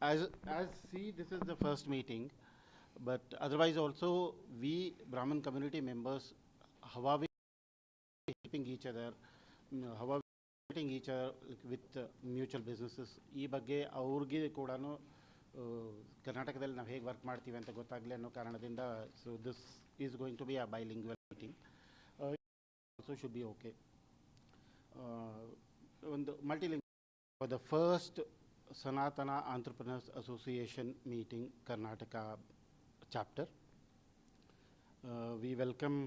as see, this is the first meeting, but otherwise also we Brahmin community members, how are we helping each other, how are we supporting each other with mutual businesses, ಈ ಬಗ್ಗೆ ಅವ್ರಿಗೆ ಕೂಡ ಕರ್ನಾಟಕದಲ್ಲಿ ನಾವು ಹೇಗೆ work ಮಾಡ್ತೀವಿ ಅಂತ ಗೊತ್ತಾಗಲಿ ಅನ್ನೋ ಕಾರಣದಿಂದ so this is going to be a bilingual meeting. Also should be okay. ಒಂದು multilingual for the first Sanatana Entrepreneurs Association meeting, Karnataka chapter. We welcome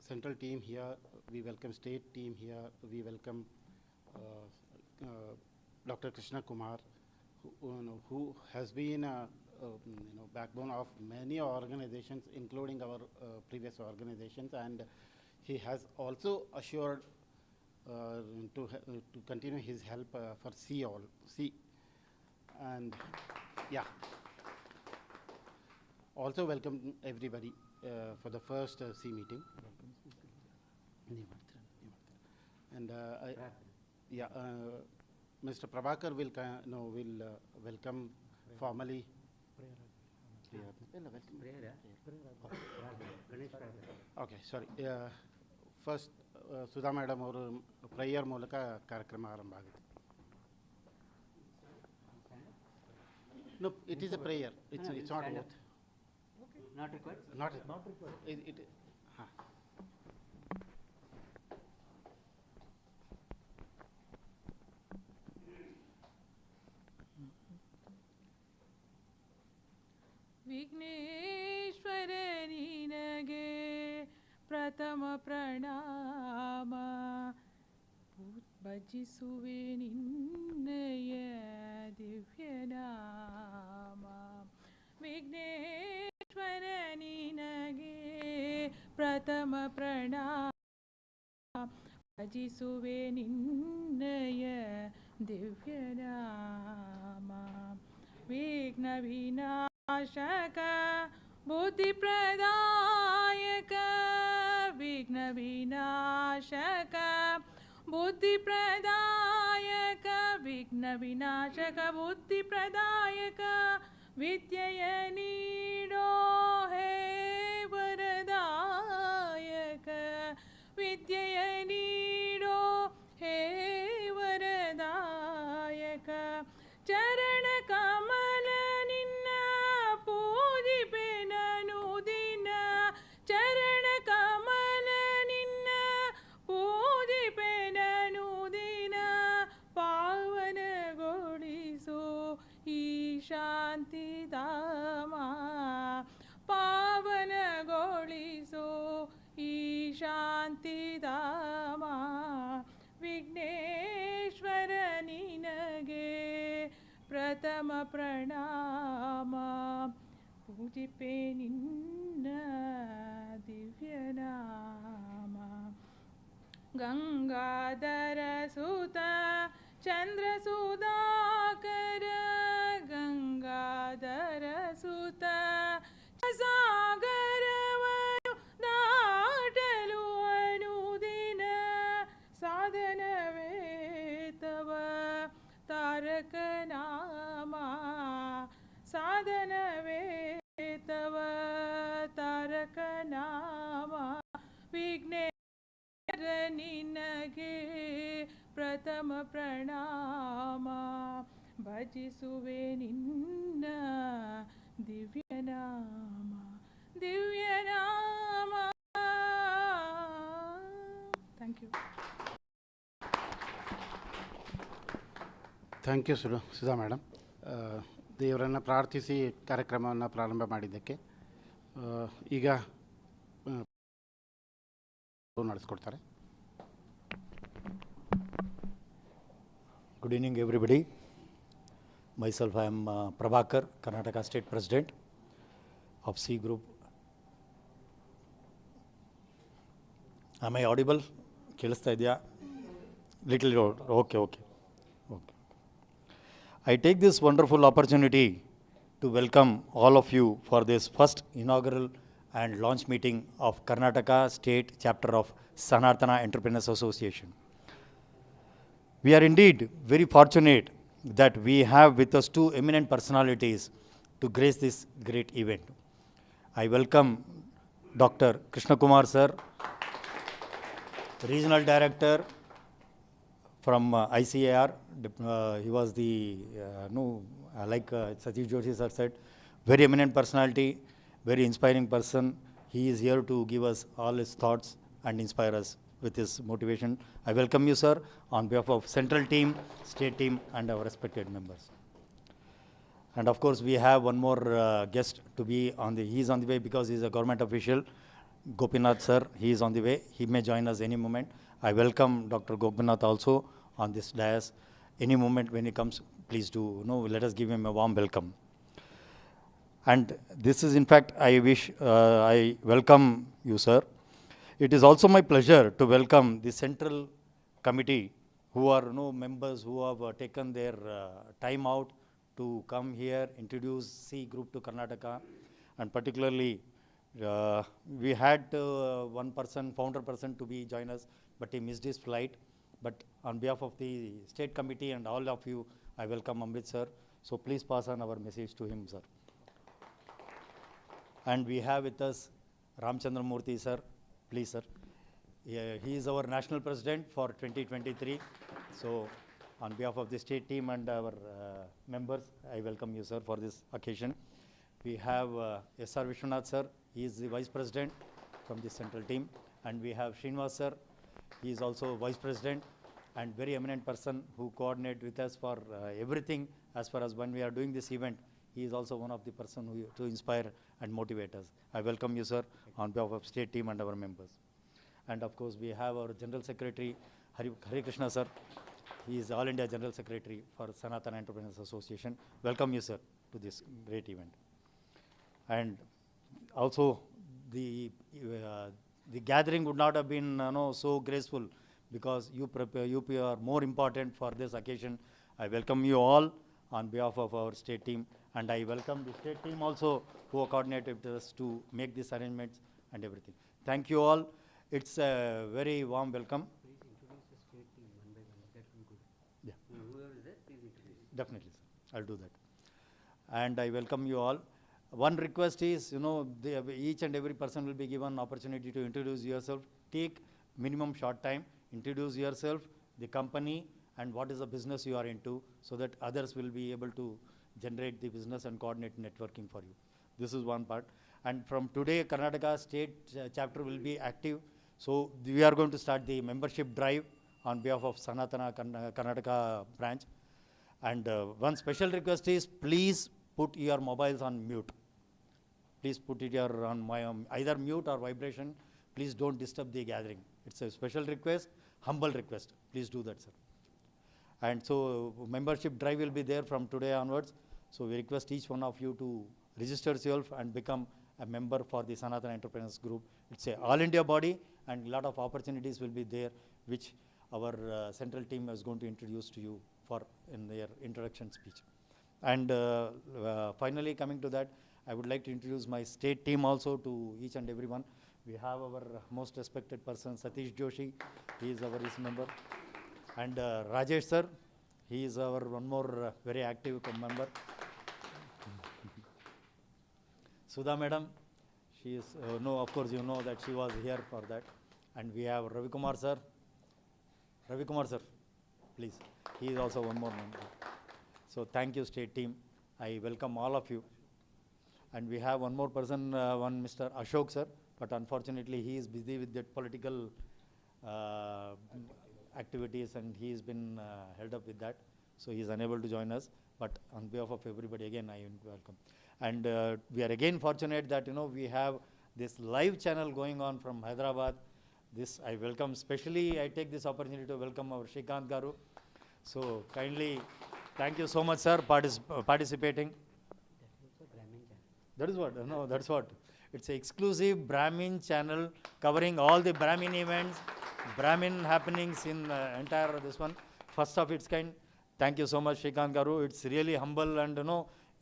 central team here, we welcome state team here, we welcome Dr. Krishna Kumar, who has been a backbone of many organizations, including our previous organizations, and he has also assured to continue his help for C. And yeah, also welcome everybody for the first C meeting. And Mr. Prabhakar will welcome formally. Okay, sorry. First, Sudha Madam ಅವರು prayer ಮೂಲಕ ಕಾರ್ಯಕ್ರಮ ಆರಂಭ ಆಗುತ್ತೆ. No, it is a prayer. It's not oath. Okay. Not required. Not required. It Vighneshwara ನಿನಗೆ ಪ್ರಥಮ ಪ್ರಣಾಮ, ಭಜಿಸುವೆ ನಿನ್ನಯ ದಿವ್ಯನಾಮ. ವಿಘ್ನೇಶ್ವರ ನಿನಗೆ ಪ್ರಥಮ ಪ್ರಣಾಮ, ಭಜಿಸುವೆ ನಿನ್ನಯ ದಿವ್ಯನಾಮ. ವಿಘ್ನ ವಿನಾಶಕ ಬುದ್ಧಿ ಪ್ರದಾಯಕ, ವಿಘ್ನ ವಿನಾಶಕ ಬುದ್ಧಿ ಪ್ರದಾಯಕ, ವಿಘ್ನ ವಿನಾಶಕ ಬುದ್ಧಿ ಪ್ರದಾಯಕ, ವಿದ್ಯೆಯ ನೀಡೋ ಹೇ ವರದಾಯಕ, ವಿದ್ಯೆಯ ನೀಡೋ ಹೇ ವರದಾಯಕ. ಚರಣ ಕಮಲ ನಿನ್ನ ಪೂಜಿಪೆ ನಾನು ದಿನ, ಚರಣ ಕಮಲ ನಿನ್ನ ಪೂಜಿಪೆ ನಾನು ದಿನ. ಪಾವನಗೊಳಿಸು ಈ ಶಾಂತಿಧಾಮ, ಪಾವನಗೊಳಿಸು ಈ ಶಾಂತಿಧಾಮ. ವಿಘ್ನೇಶ್ವರ ನಿನಗೆ ಪ್ರಥಮ ಪ್ರಣಾಮ, ಪೂಜಿಪೆ ನಿನ್ನ ದಿವ್ಯನಾಮ. ಗಂಗಾಧರ ಸುತ ಚಂದ್ರ ಸುಧಾಕರ, ಗಂಗಾಧರ ಸುತ ಸಾಗರವನು ದಾಟಲು ಅನುದಿನ. ಸಾಧನವೇ ತವ ತಾರಕ ನಾಮ, ಸಾಧನವೇ ತವ ತಾರಕ ನಾಮ. ವಿಘ್ನೇಶ್ವರ ನಿನಗೆ ಪ್ರಥಮ ಪ್ರಣಾಮ, ಭಜಿಸುವೆ ನಿನ್ನ ದಿವ್ಯನಾಮ, ದಿವ್ಯನಾಮ. Thank you. Thank you Sudha madam. ದೇವರನ್ನು ಪ್ರಾರ್ಥಿಸಿ ಕಾರ್ಯಕ್ರಮವನ್ನು ಪ್ರಾರಂಭ ಮಾಡಿದ್ದಕ್ಕೆ. ಈಗ ನಡೆಸ್ಕೊಡ್ತಾರೆ. Good evening, everybody. Myself, I am Prabhakar, Karnataka State President of C Group. Am I audible? ಕೇಳಿಸ್ತಾ ಇದೆಯಾ? Little okay. I take this wonderful opportunity to welcome all of you for this first inaugural and launch meeting of Karnataka State Chapter of Sanatana Entrepreneurs Association. We are indeed very fortunate that we have with us two eminent personalities to grace this great event. I welcome Dr. Krishna Kumar sir, Regional Director from ICAR. He was the, like Satish Joshi sir said, very eminent personality, very inspiring person. He is here to give us all his thoughts and inspire us with his motivation. I welcome you, sir, on behalf of Central Team, State Team, and our respected members. And of course, we have one more guest to be on the, he is on the way because he is a government official. Gopinath sir, he is on the way. He may join us any moment. I welcome Dr. Gopinath also on this dais. Any moment when he comes, please do, let us give him a warm welcome. And this is, in fact, I welcome you, sir. It is also my pleasure to welcome the Central Committee, who are members who have taken their time out to come here, introduce C Group to Karnataka, and particularly we had one person, founder person, to be join us, but he missed his flight. But on behalf of the State Committee and all of you, I welcome Amrit sir. So please pass on our message to him, sir. And we have with us Ramchandra Murthy sir. Please, sir. He is our national president for 2023. So on behalf of the state team and our members, I welcome you, sir, for this occasion. We have S.R. Vishwanath sir. He is the vice president from the central team. And we have Srinivas sir. He is also vice president and very eminent person who coordinate with us for everything as far as when we are doing this event. He is also one of the person who to inspire and motivate us. I welcome you, sir, on behalf of state team and our members. And of course, we have our General Secretary, Hari Krishna, sir. He is All India General Secretary for Sanatana Entrepreneurs Association. Welcome you, sir, to this great event. And also, the gathering would not have been so graceful because you are more important for this occasion. I welcome you all on behalf of our state team. And I welcome the state team also who coordinated with us to make these arrangements and everything. Thank you all. It's a very warm welcome. Please introduce the state team one by one. That will be good. Yeah. Whoever is there, please introduce. Definitely, sir. I'll do that. And I welcome you all. One request is, each and every person will be given opportunity to introduce yourself. Take minimum short time, introduce yourself, the company, and what is the business you are into, so that others will be able to generate the business and coordinate networking for you. This is one part. And from today, Karnataka state chapter will be active. So we are going to start the membership drive on behalf of Sanatana Karnataka branch. And one special request is, please put your mobiles on mute. Please put it on either mute or vibration. Please don't disturb the gathering. It's a special request, humble request. Please do that, sir. And so membership drive will be there from today onwards. So we request each one of you to register yourself and become a member for the Sanatana Entrepreneurs Group. It's a all India body and a lot of opportunities will be there, which our central team is going to introduce to you in their introduction speech. And finally, coming to that, I would like to introduce my state team also to each and everyone. We have our most respected person, Satish Joshi. He is our member. And Rajesh sir, he is our one more very active member. Sudha madam, she is, of course you know that she was here for that. And we have Ravi Kumar sir. Ravi Kumar sir, please. He is also one more member. So thank you state team. I welcome all of you. And we have one more person, one Mr. Ashok sir, but unfortunately he is busy with that political activities and he has been held up with that. So he is unable to join us. But on behalf of everybody, again, I welcome. And we are again fortunate that, we have this live channel going on from Hyderabad. This I welcome, especially I take this opportunity to welcome our Shrikant Garu. So kindly, thank you so much, sir, participating. That is what, that's what. It's an exclusive Brahmin channel covering all the Brahmin events, Brahmin happenings in entire this one. First of its kind. Thank you so much, Shrikant Garu. It's really humble and,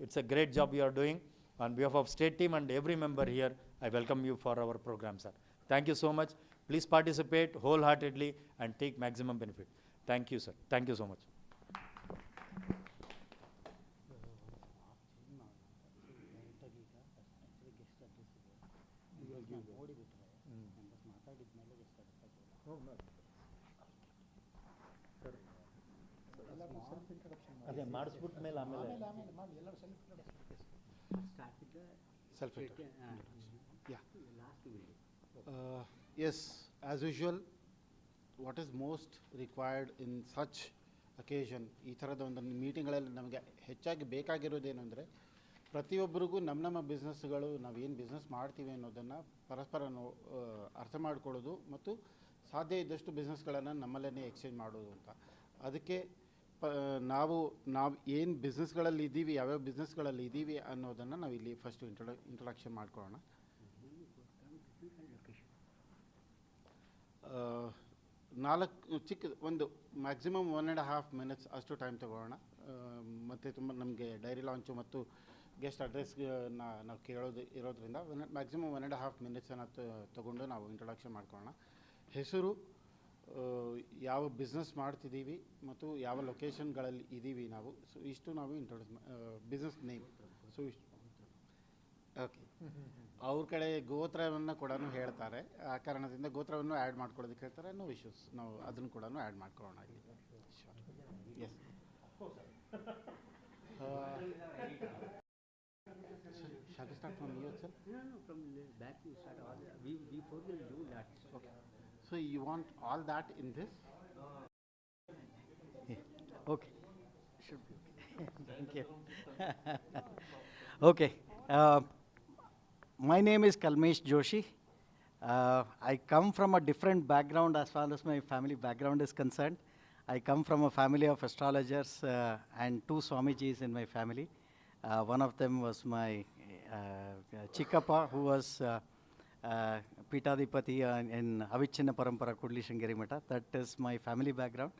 it's a great job you are doing. On behalf of state team and every member here, I welcome you for our program, sir. Thank you so much. Please participate wholeheartedly and take maximum benefit. Thank you, sir. Thank you so much. ಅದೇ ಮಾಡಿಸ್ಬಿಟ್ಟ ಮೇಲೆ ಆಮೇಲೆ Start with the Self state, Yeah. last will do. Yes, as usual, what is most required in such occasion, ಈ ಥರದ ಒಂದು ಮೀಟಿಂಗ್ಗಳಲ್ಲಿ ನಮಗೆ ಹೆಚ್ಚಾಗಿ ಬೇಕಾಗಿರೋದೇನು ಅಂದರೆ ಪ್ರತಿಯೊಬ್ಬರಿಗೂ ನಮ್ಮ ಬಿಸ್ನೆಸ್ಗಳು ನಾವೇನು ಬಿಸ್ನೆಸ್ ಮಾಡ್ತೀವಿ ಅನ್ನೋದನ್ನು ಪರಸ್ಪರ ಅರ್ಥ ಮಾಡ್ಕೊಳ್ಳೋದು ಮತ್ತು ಸಾಧ್ಯ ಇದ್ದಷ್ಟು ಬಿಸ್ನೆಸ್ಗಳನ್ನು ನಮ್ಮಲ್ಲೇ ಎಕ್ಸ್ಚೇಂಜ್ ಮಾಡೋದು ಅಂತ. ಅದಕ್ಕೆ ನಾವು ಏನು ಬಿಸ್ನೆಸ್ಗಳಲ್ಲಿ ಇದ್ದೀವಿ, ಯಾವ್ಯಾವ ಬಿಸ್ನೆಸ್ಗಳಲ್ಲಿ ಇದ್ದೀವಿ ಅನ್ನೋದನ್ನು ನಾವು ಇಲ್ಲಿ ಫಸ್ಟು ಇಂಟ್ರೊಡಕ್ಷನ್ ಮಾಡ್ಕೊಳ್ಳೋಣ. ನಾಲ್ಕು ಚಿಕ್ಕ ಒಂದು ಮ್ಯಾಕ್ಸಿಮಮ್ 1.5 minutes ಅಷ್ಟು ಟೈಮ್ ತೊಗೊಳ್ಳೋಣ. ಮತ್ತು ತುಂಬ ನಮಗೆ ಡೈರಿ ಲಾಂಚು ಮತ್ತು ಗೆಸ್ಟ್ ಅಡ್ರೆಸ್ ನಾವು ಕೇಳೋದು ಇರೋದ್ರಿಂದ ಮ್ಯಾಕ್ಸಿಮಮ್ 1.5 minutes ತೊಗೊಂಡು ನಾವು ಇಂಟ್ರೊಡಕ್ಷನ್ ಮಾಡ್ಕೊಳ್ಳೋಣ. ಹೆಸರು, ಯಾವ ಬಿಸ್ನೆಸ್ ಮಾಡ್ತಿದ್ದೀವಿ ಮತ್ತು ಯಾವ ಲೊಕೇಶನ್ಗಳಲ್ಲಿ ಇದ್ದೀವಿ ನಾವು, ಸೊ ಇಷ್ಟು ನಾವು ಬಿಸ್ನೆಸ್ ನೇಮ್. ಸೊ ಇಷ್ಟು ಓಕೆ. ಅವ್ರ ಕಡೆ ಗೋತ್ರವನ್ನು ಕೂಡ ಹೇಳ್ತಾರೆ, ಆ ಕಾರಣದಿಂದ ಗೋತ್ರವನ್ನು ಆ್ಯಡ್ ಮಾಡ್ಕೊಳ್ಳೋದಕ್ಕೆ ಹೇಳ್ತಾರೆ. ನೋ ಇಶ್ಯೂಸ್, ನಾವು ಅದನ್ನು ಕೂಡ ಆ್ಯಡ್ ಮಾಡ್ಕೊಳ್ಳೋಣ ಇಲ್ಲಿ. S. Shall we start from you, sir? No, from the back you start all. We both will do that. Okay. So you want all that in this? Okay. Should be okay. Thank you. Okay. My name is Kalmesh Joshi. I come from a different background as far as my family background is concerned. I come from a family of astrologers and 2 Swamijis in my family. One of them was my Chikappa, who was Pitadipati in Avichinna Parampara Kudli Shringeri Mata. That is my family background.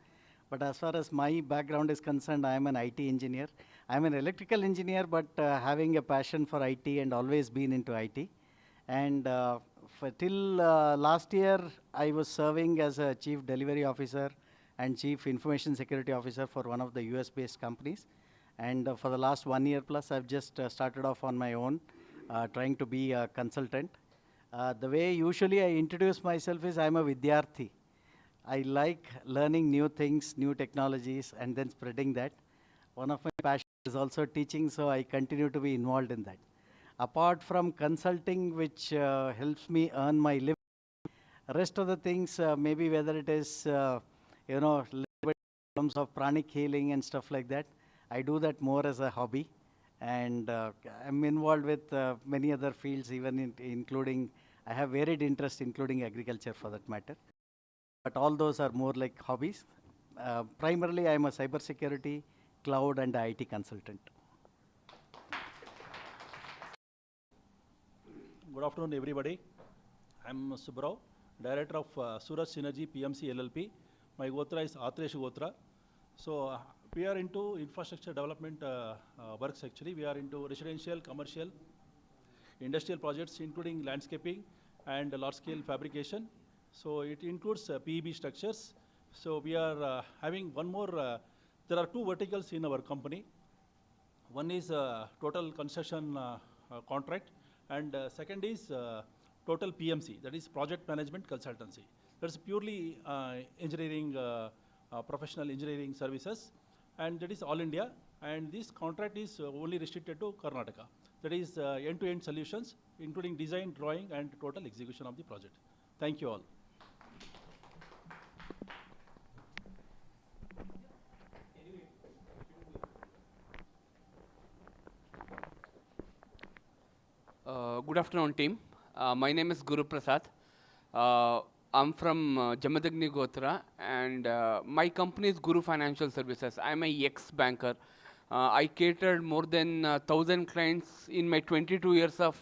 But as far as my background is concerned, I am an IT engineer. I am an electrical engineer, but having a passion for IT and always been into IT. And till last year, I was serving as a chief delivery officer and chief information security officer for one of the US-based companies. And for the last 1 year plus, I've just started off on my own, trying to be a consultant. The way usually I introduce myself is I'm a Vidyarthi. I like learning new things, new technologies, and then spreading that. One of my passions is also teaching, so I continue to be involved in that. Apart from consulting, which helps me earn my living, rest of the things, maybe whether it is, little bit terms of pranic healing and stuff like that, I do that more as a hobby. And I'm involved with many other fields, even including, I have varied interest, including agriculture for that matter. But all those are more like hobbies. Primarily, I'm a cybersecurity, cloud, and IT consultant. Good afternoon, everybody. I'm Subrao, Director of Suraj Synergy PMC LLP. My Gotra is Atresh Gotra. So we are into infrastructure development works actually. We are into residential, commercial, industrial projects, including landscaping and large-scale fabrication. So it includes PEB structures. So we are having one more, there are 2 verticals in our company. One is total construction contract, and second is total PMC, that is project management consultancy. That's purely engineering, professional engineering services, and that is all India. And this contract is only restricted to Karnataka. That is end-to-end solutions, including design, drawing, and total execution of the project. Thank you all. Good afternoon, team. My name is Guru Prasad. I'm from Jamadagni Gotra, and my company is Guru Financial Services. I'm a ex-banker. I catered more than 1,000 clients in my 22 years of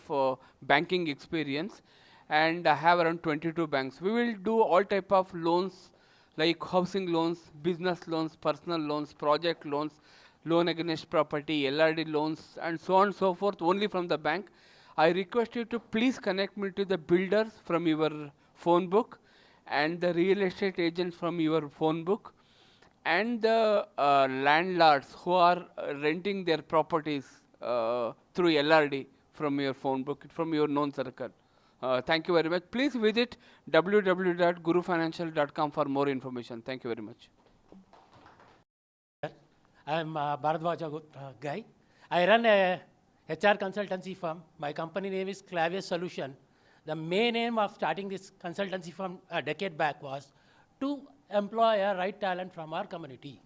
banking experience, and I have around 22 banks. We will do all type of loans, like housing loans, business loans, personal loans, project loans, loan against property, LRD loans, and so on and so forth, only from the bank. I request you to please connect me to the builders from your phone book, and the real estate agents from your phone book, and the landlords who are renting their properties through LRD from your phone book, from your known circle. Thank you very much. Please visit www.gurufinancial.com for more information. Thank you very much. I'm Bharadwaja guy. I run a HR consultancy firm. My company name is Clavius Solution. The main aim of starting this consultancy firm a decade back was to employ a right talent from our community.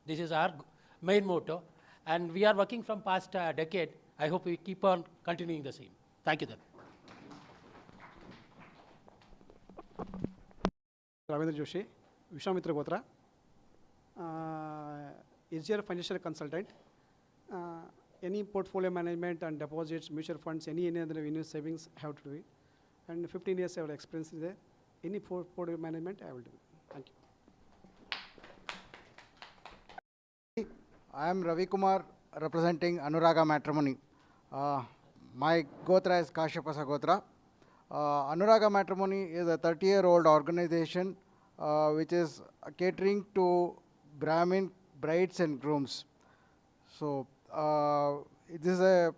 This is our main motto. And we are working from past decade. I hope we keep on continuing the same. Thank you then. Ravindra Joshi, Vishwamitra Gotra, Azure financial consultant. Any portfolio management and deposits, mutual funds, any other revenue savings, I have to do it. And 15 years I have experience there. Any portfolio management, I will do it. Thank you. I am Ravi Kumar representing Anuraga Matrimony. My Gotra is Kashyapasa Gotra. Anuraga Matrimony is a 30-year-old organization which is catering to Brahmin brides and grooms. So this is a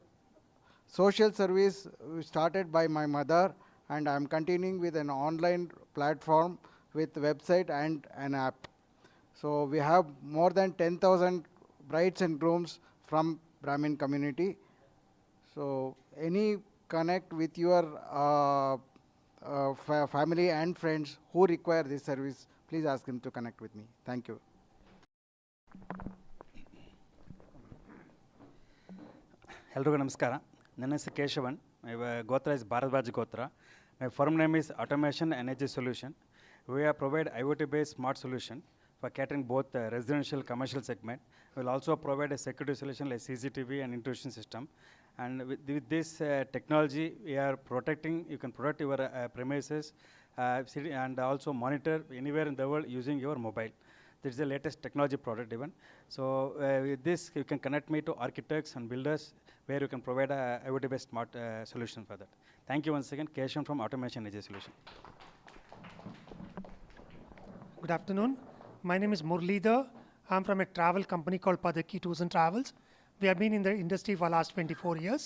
social service started by my mother, and I am continuing with an online platform with website and an app. So we have more than 10,000 brides and grooms from Brahmin community. So any connect with your family and friends who require this service, please ask them to connect with me. Thank you. ಎಲ್ರಿಗೂ ನಮಸ್ಕಾರ. ನನ್ನ ಹೆಸರು Keshavan. My Gotra is Bharadwaj Gotra. My firm name is Automation Energy Solution. We provide IoT-based smart solution for catering both residential commercial segment. We will also provide a security solution like CCTV and intrusion system. And with this technology, we are protecting. You can protect your premises and also monitor anywhere in the world using your mobile. This is the latest technology product even. So with this, you can connect me to architects and builders where you can provide a IoT-based smart solution for that. Thank you once again. Keshan from Automation Energy Solution. Good afternoon. My name is Murlidhar. I'm from a travel company called Padaki Tours and Travels. We have been in the industry for the last 24 years.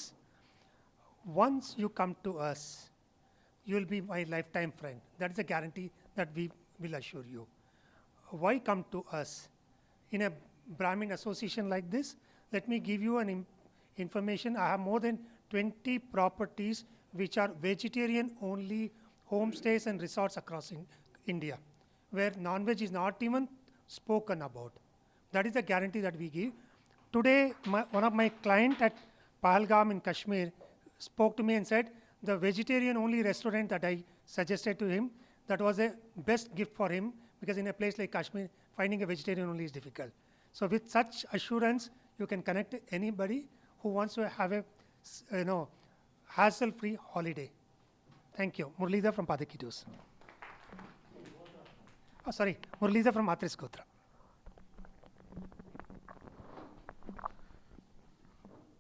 Once you come to us, you will be my lifetime friend. That is a guarantee that we will assure you. Why come to us? In a Brahmin association like this, let me give you an information. I have more than 20 properties which are vegetarian only homestays and resorts across India, where non-veg is not even spoken about. That is the guarantee that we give. Today, one of my clients at Pahalgam in Kashmir spoke to me and said, the vegetarian only restaurant that I suggested to him, that was a best gift for him, because in a place like Kashmir, finding a vegetarian only is difficult. So with such assurance, you can connect anybody who wants to have a hassle-free holiday. Thank you. Murlidhar from Padaki Tours. Oh, sorry, Murlidhar from Atris Gotra.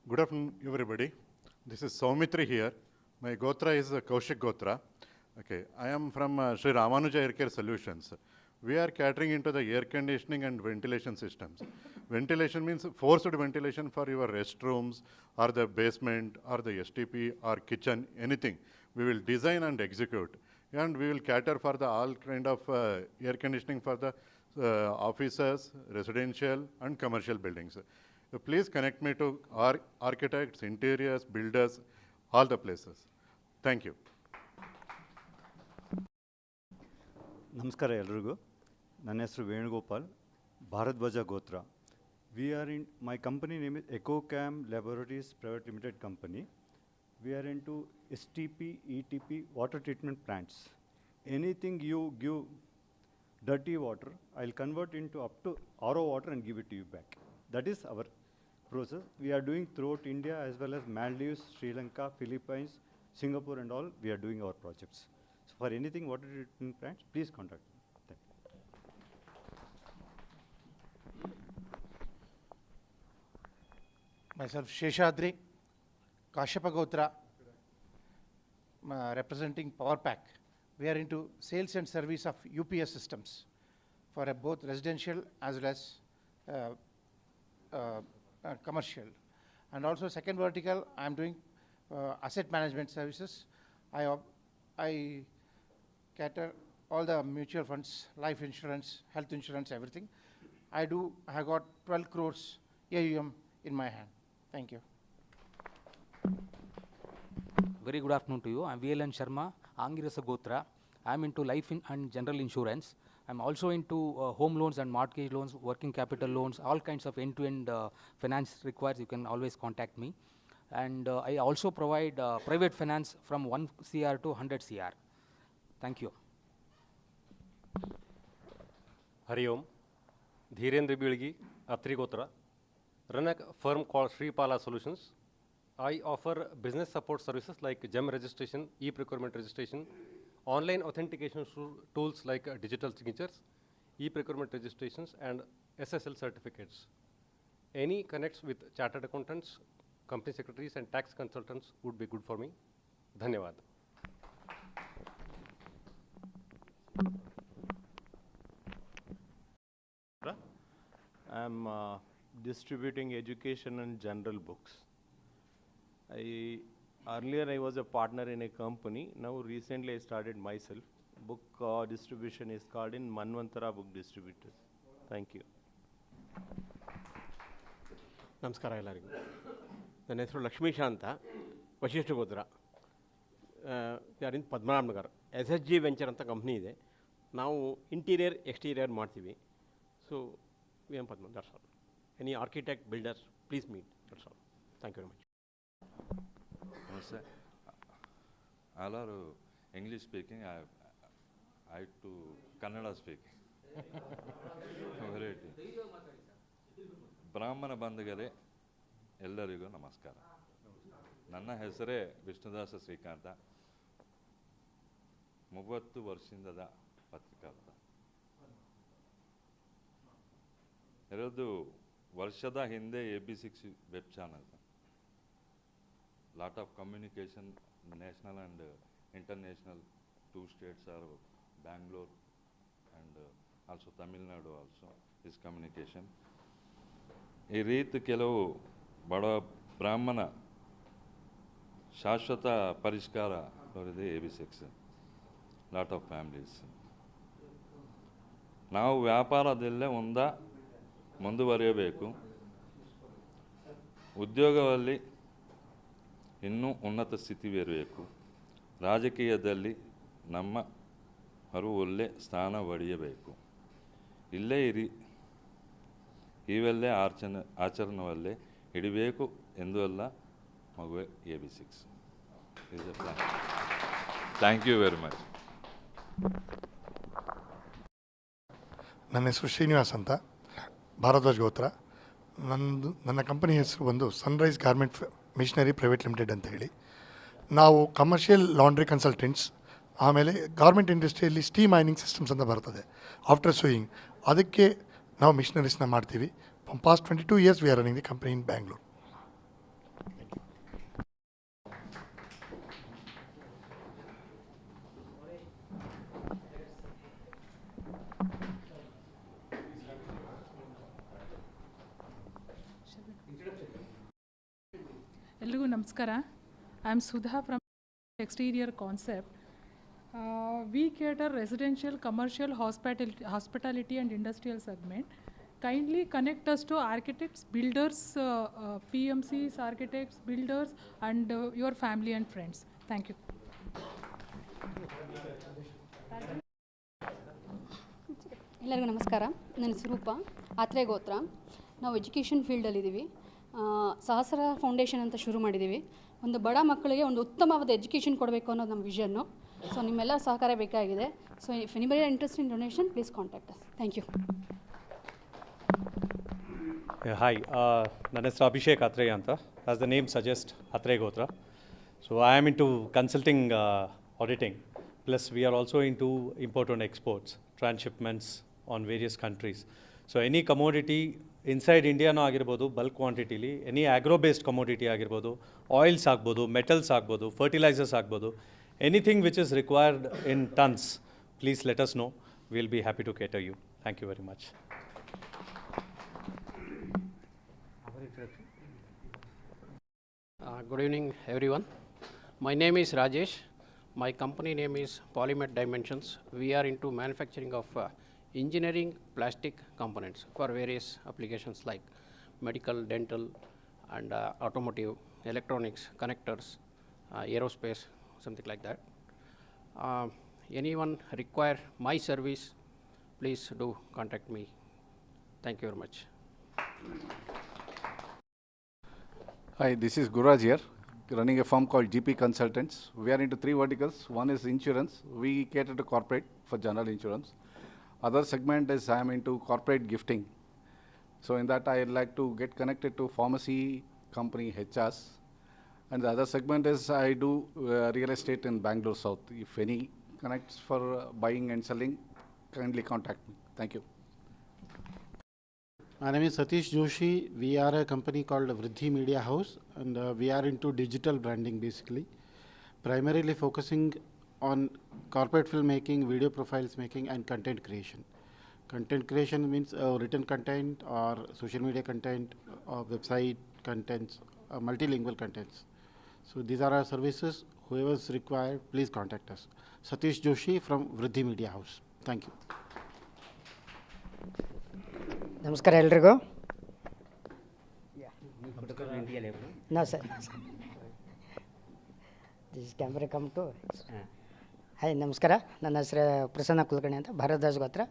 Good afternoon, everybody. This is Saumitri here. My Gotra is Kaushik Gotra. Okay, I am from Sri Ramanuja Air Care Solutions. We are catering into the air conditioning and ventilation systems. Ventilation means forced ventilation for your restrooms or the basement or the STP or kitchen, anything. We will design and execute. And we will cater for the all kind of air conditioning for the offices, residential and commercial buildings. Please connect me to architects, interiors, builders, all the places. Thank you. ನಮಸ್ಕಾರ ಎಲ್ರಿಗೂ. ನನ್ನ ಹೆಸರು ವೇಣುಗೋಪಾಲ್, ಭಾರದ್ವಾಜ ಗೋತ್ರ. My company name is EcoCam Laboratories Private Limited Company. We are into STP, ETP, water treatment plants. Anything you give dirty water, I'll convert into up to RO water and give it to you back. That is our process. We are doing throughout India as well as Maldives, Sri Lanka, Philippines, Singapore and all, we are doing our projects. So for anything water treatment plants, please contact me. Thank you. Myself Sheshadri, Kashyapa Gotra, representing PowerPack. We are into sales and service of UPS systems for both residential as well as commercial. And also second vertical, I am doing asset management services. I I cater all the mutual funds, life insurance, health insurance, everything. I got 12 crores AUM in my hand. Thank you. Very good afternoon to you. I'm VLN Sharma, Angirasa Gotra. I'm into life and general insurance. I'm also into home loans and mortgage loans, working capital loans, all kinds of end-to-end finance requires. You can always contact me. And I also provide private finance from 1 CR to 100 CR. Thank you. Hari Om. Dhirendra Bilgi, Atri Gotra. Run a firm called Sripala Solutions. I offer business support services like GEM registration, e-procurement registration, online authentication tools like digital signatures, e-procurement registrations, and SSL certificates. Any connects with chartered accountants, company secretaries, and tax consultants would be good for me. Dhanyavad. I'm distributing education and general books. Earlier I was a partner in a company. Now recently I started myself. Book distribution is called in Manvantara Book Distributors. Thank you. ನಮಸ್ಕಾರ ಎಲ್ಲರಿಗೂ. ನನ್ನ ಹೆಸರು ಲಕ್ಷ್ಮೀಶಾ ಅಂತ, ವಶಿಷ್ಠ ಗೋತ್ರ. ಯಾರಿಂದ Padmanabhanagar. SSG venture ಅಂತ company ಇದೆ. ನಾವು ಇಂಟೀರಿಯರ್ ಎಕ್ಸ್ಟೀರಿಯರ್ ಮಾಡ್ತೀವಿ. So V M Padma, that's all. Any architect builders please meet, that's all. Thank you very much. Namaste. All are English speaking. I to Kannada speaking. ಬ್ರಾಹ್ಮಣ ಬಂಧುಗಳೇ ಎಲ್ಲರಿಗೂ ನಮಸ್ಕಾರ. ನನ್ನ ಹೆಸರೇ ವಿಷ್ಣುದಾಸ ಶ್ರೀಕಾಂತ. 30 ವರ್ಷದ ಪತ್ರಕರ್ತ. 2 ವರ್ಷದ ಹಿಂದೆ AB6 web channel. Lot of communication, national and international. 2 states are Bangalore and also Tamil Nadu also is communication. ಈ ರೀತಿ ಕೆಲವು ಬಡ ಬ್ರಾಹ್ಮಣ ಶಾಶ್ವತ ಪರಿಷ್ಕಾರ ಬರೆದಿದೆ AB6. Lot of families. ನಾವು ವ್ಯಾಪಾರದಲ್ಲೇ ಮುಂದುವರಿಯಬೇಕು. ಉದ್ಯೋಗದಲ್ಲಿ ಇನ್ನೂ ಉನ್ನತ ಸ್ಥಿತಿವೇರಬೇಕು. ರಾಜಕೀಯದಲ್ಲಿ ನಮ್ಮ ಒಳ್ಳೆ ಸ್ಥಾನ ಪಡೆಯಬೇಕು. ಇಲ್ಲೇ ಇವೆಲ್ಲೇ ಆಚರಣೆಯಲ್ಲೇ ಇಡಬೇಕು ಎಂದು ಅಲ್ಲ ಮಗುವೆ AB6 is a plan. Thank you very much. ನನ್ನ ಹೆಸರು ಶ್ರೀನಿವಾಸ್ ಅಂತ, ಭಾರದ್ವಾಜ್ ಗೋತ್ರ. ನನ್ನ ಕಂಪನಿ ಹೆಸರು ಬಂದು sunrise garment machinery private limited ಅಂತ ಹೇಳಿ. ನಾವು ಕಮರ್ಷಿಯಲ್ ಲಾಂಡ್ರಿ ಕನ್ಸಲ್ಟೆಂಟ್ಸ್, ಆಮೇಲೆ ಗಾರ್ಮೆಂಟ್ ಇಂಡಸ್ಟ್ರಿಯಲ್ಲಿ ಸ್ಟೀಮ್ ಮೈನಿಂಗ್ ಸಿಸ್ಟಮ್ಸ್ ಅಂತ ಬರ್ತದೆ, ಆಫ್ಟರ್ ಸೂಯಿಂಗ್, ಅದಕ್ಕೆ ನಾವು ಮಿಷನರೀಸ್ನ ಮಾಡ್ತೀವಿ. Past 22 years we are running the company in Bangalore. ಎಲ್ರಿಗೂ ನಮಸ್ಕಾರ. I am Sudha from exterior concept. We cater residential, commercial, hospitality and industrial segment. Kindly connect us to architects, builders, PMCs, architects, builders and your family and friends. Thank you. ಎಲ್ಲರಿಗೂ ನಮಸ್ಕಾರ. ನನ್ನ ಸ್ವರೂಪ, ಆತ್ರೆ ಗೋತ್ರ. ನಾವು education ಫೀಲ್ಡಲ್ಲಿದ್ದೀವಿ. ಸಹಸ್ರ foundation ಅಂತ ಶುರು ಮಾಡಿದ್ದೀವಿ. ಒಂದು ಬಡ ಮಕ್ಕಳಿಗೆ ಒಂದು ಉತ್ತಮವಾದ ಎಜುಕೇಷನ್ ಕೊಡಬೇಕು ಅನ್ನೋದು ನಮ್ಮ ವಿಷನ್ನು. ಸೊ ನಿಮ್ಮೆಲ್ಲ ಸಹಕಾರ ಬೇಕಾಗಿದೆ. So if anybody interest in donation, please contact us. Thank you. Hi, ನನ್ನ ಹೆಸರು ಅಭಿಷೇಕ್ ಆತ್ರೇಯ ಅಂತ. As the name suggests, Atre Gotra. So I am into consulting auditing. Plus we are also into import and exports, transshipments on various countries. So any commodity inside Indiaನೂ ಆಗಿರ್ಬೋದು, bulk ಕ್ವಾಂಟಿಟಿಲಿ, any agro based commodity ಆಗಿರ್ಬೋದು, oils ಆಗ್ಬೋದು, metals ಆಗ್ಬೋದು, fertilisers ಆಗ್ಬೋದು, anything which is required in tons, please let us know. Will be happy to cater you. Thank you very much. Good evening, everyone. My name is Rajesh. My company name is Polymed Dimensions. We are into manufacturing of engineering plastic components for various applications like medical, dental, and automotive, electronics, connectors, aerospace, something like that. Anyone require my service, please do contact me. Thank you very much. Hi, this is Guraj here, running a firm called GP Consultants. We are into three verticals. One is insurance. We cater to corporate for general insurance. Other segment is I am into corporate gifting. So in that I like to get connected to pharmacy company HRs. And the other segment is I do real estate in Bangalore South. If any connects for buying and selling, kindly contact me. Thank you. My name is Satish Joshi. We are a company called Vriddhi Media House, and we are into digital branding basically, primarily focusing on corporate filmmaking, video profiles making, and content creation. Content creation means written content or social media content or website contents, multilingual contents. So these are our services. Whoever is required, please contact us. Satish Joshi from Vriddhi Media House. Thank you. ನಮಸ್ಕಾರ ಎಲ್ರಿಗೂ. No sir, this camera come to. Hi ನಮಸ್ಕಾರ, ನನ್ನ ಹೆಸರು ಪ್ರಸನ್ನ ಕುಲಕರ್ಣಿ ಅಂತ, ಭಾರದ್ವಾಜ್ ಗೋತ್ರ.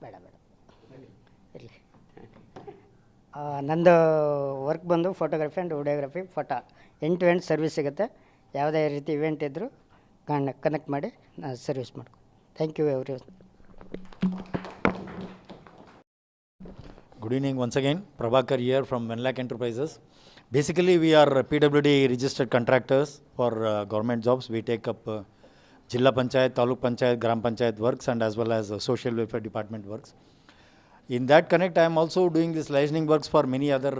ಬೇಡ ಇರಲಿ. ನಂದು ವರ್ಕ್ ಬಂದು photography and videography, photo end to end service ಸಿಗುತ್ತೆ. ಯಾವುದೇ ರೀತಿ ಇವೆಂಟ್ ಇದ್ದರೂ ಕನೆಕ್ಟ್ ಮಾಡಿ ನಾನು ಸರ್ವಿಸ್ ಮಾಡ್ಕೊ. Thank you every. Good evening once again. Prabhakar here from Brahmin Enterprises. Basically, we are PWD registered contractors for government jobs. We take up Jilla Panchayat, Taluk Panchayat, Gram Panchayat works, and as well as Social Welfare Department works. In that connect, I am also doing this licensing works for many other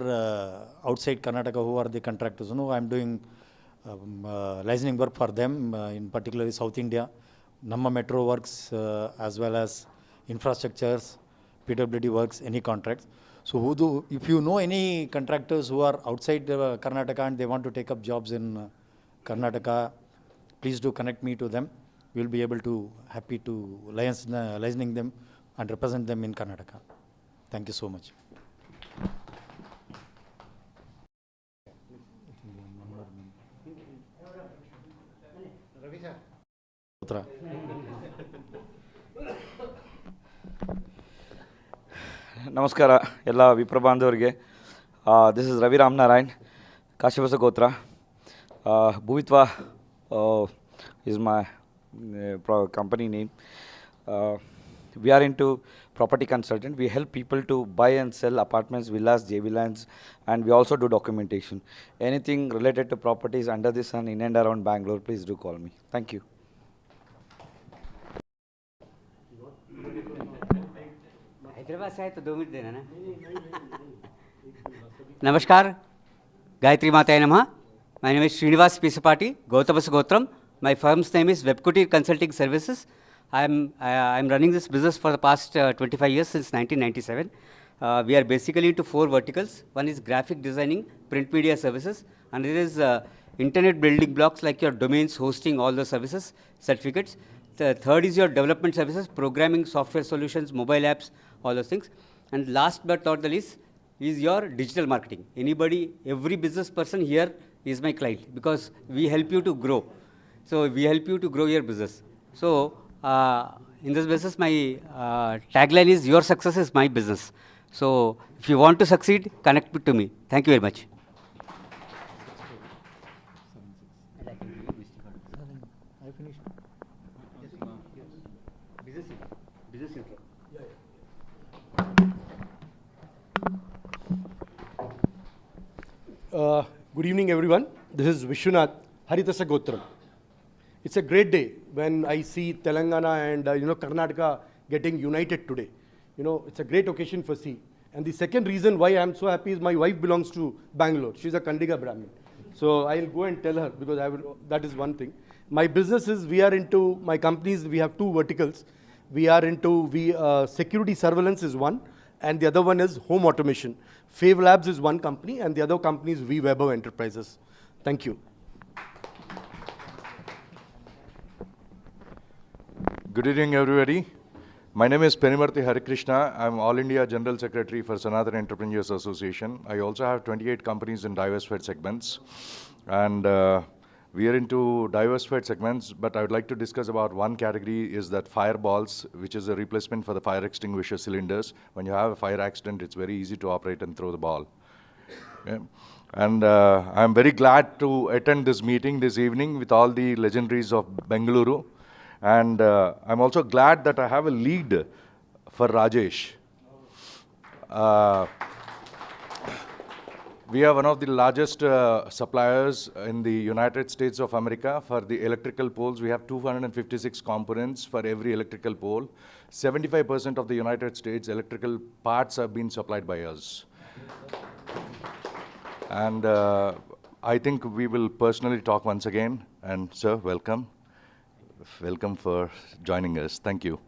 outside Karnataka who are the contractors. You know, I am doing licensing work for them, in particular South India, Namma Metro works, as well as infrastructures, PWD works, any contracts. So if you know any contractors who are outside Karnataka and they want to take up jobs in Karnataka, please do connect me to them. We will be able to happy to licensing them and represent them in Karnataka. Thank you so much. ನಮಸ್ಕಾರ ಎಲ್ಲ ವಿಪ್ರ ಬಾಂಧವರಿಗೆ. This is Ravi Ramanarayan, ಕಾಶಿಬಸ ಗೋತ್ರ. ಭೂವಿತ್ವ is my company name. We are into property consultant. We help people to buy and sell apartments, villas, JV lands, and we also do documentation. Anything related to properties under the sun in and around Bangalore, please do call me. Thank you. Hyderabad से आए तो 2 minute देना ना. नमस्कार, गायत्री माताय नमः. My name is Srinivas Pisapati, Gautabasa Gotram. My firm's name is Webkutir Consulting Services. I'm running this business for the past 25 years, since 1997. We are basically into 4 verticals. One is graphic designing, print media services, and there is internet building blocks like your domains, hosting, all the services, certificates. The third is your development services, programming, software solutions, mobile apps, all those things. And last but not the least is your digital marketing. Anybody, every business person here is my client, because we help you to grow. So we help you to grow your business. So in this business, my tagline is, your success is my business. So if you want to succeed, connect to me. Thank you very much. Good evening, everyone. This is Vishwanath Haritasa Gotram. It's a great day when I see Telangana and Karnataka getting united today. It's a great occasion for sea. And the second reason why I'm so happy is my wife belongs to Bangalore. She's a Kandiga Brahmin. So I'll go and tell her, because that is one thing. My business is, we are into, my companies, we have 2 verticals. We are into, security surveillance is one, and the other one is home automation. Fave Labs is one company, and the other company is Brahmin Enterprises. Thank you. Good evening, everybody. My name is Penimarthi Harikrishna. I'm All India General Secretary for Brahmin Enterprenuers Association. I also have 28 companies in diversified segments. And we are into diversified segments, but I would like to discuss about one category is that fireballs, which is a replacement for the fire extinguisher cylinders. When you have a fire accident, it's very easy to operate and throw the ball. Okay. And I'm very glad to attend this meeting this evening with all the legendaries of Bengaluru. And I'm also glad that I have a lead for Rajesh. We are one of the largest suppliers in the United States of America for the electrical poles. We have 256 components for every electrical pole. 75% of the United States electrical parts have been supplied by us. And I think we will personally talk once again. And sir, welcome. Welcome for joining us. Thank you.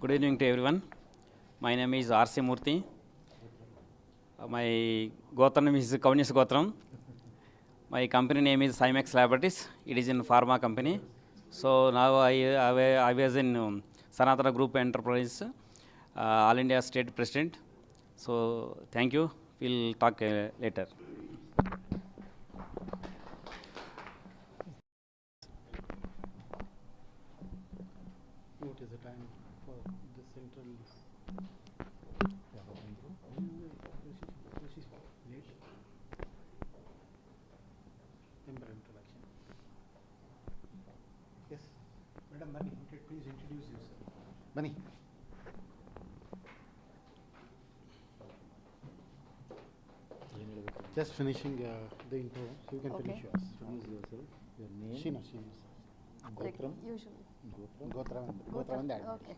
Good evening to everyone. My name is R.C. Murthy. My Gotra name is Kaunis Gotram. My company name is Cymex Laboratories. It is in pharma company. So now I was in Sanatana Group Enterprise, All India State President. So thank you. We'll talk later. What is the time for the central? Introduction. Yes, Madam Bani, please introduce yourself. Bani. Just finishing the intro, so you can finish yours. Introduce yourself. Your name. Sheena. Gotram. Usually. Gotra and Okay.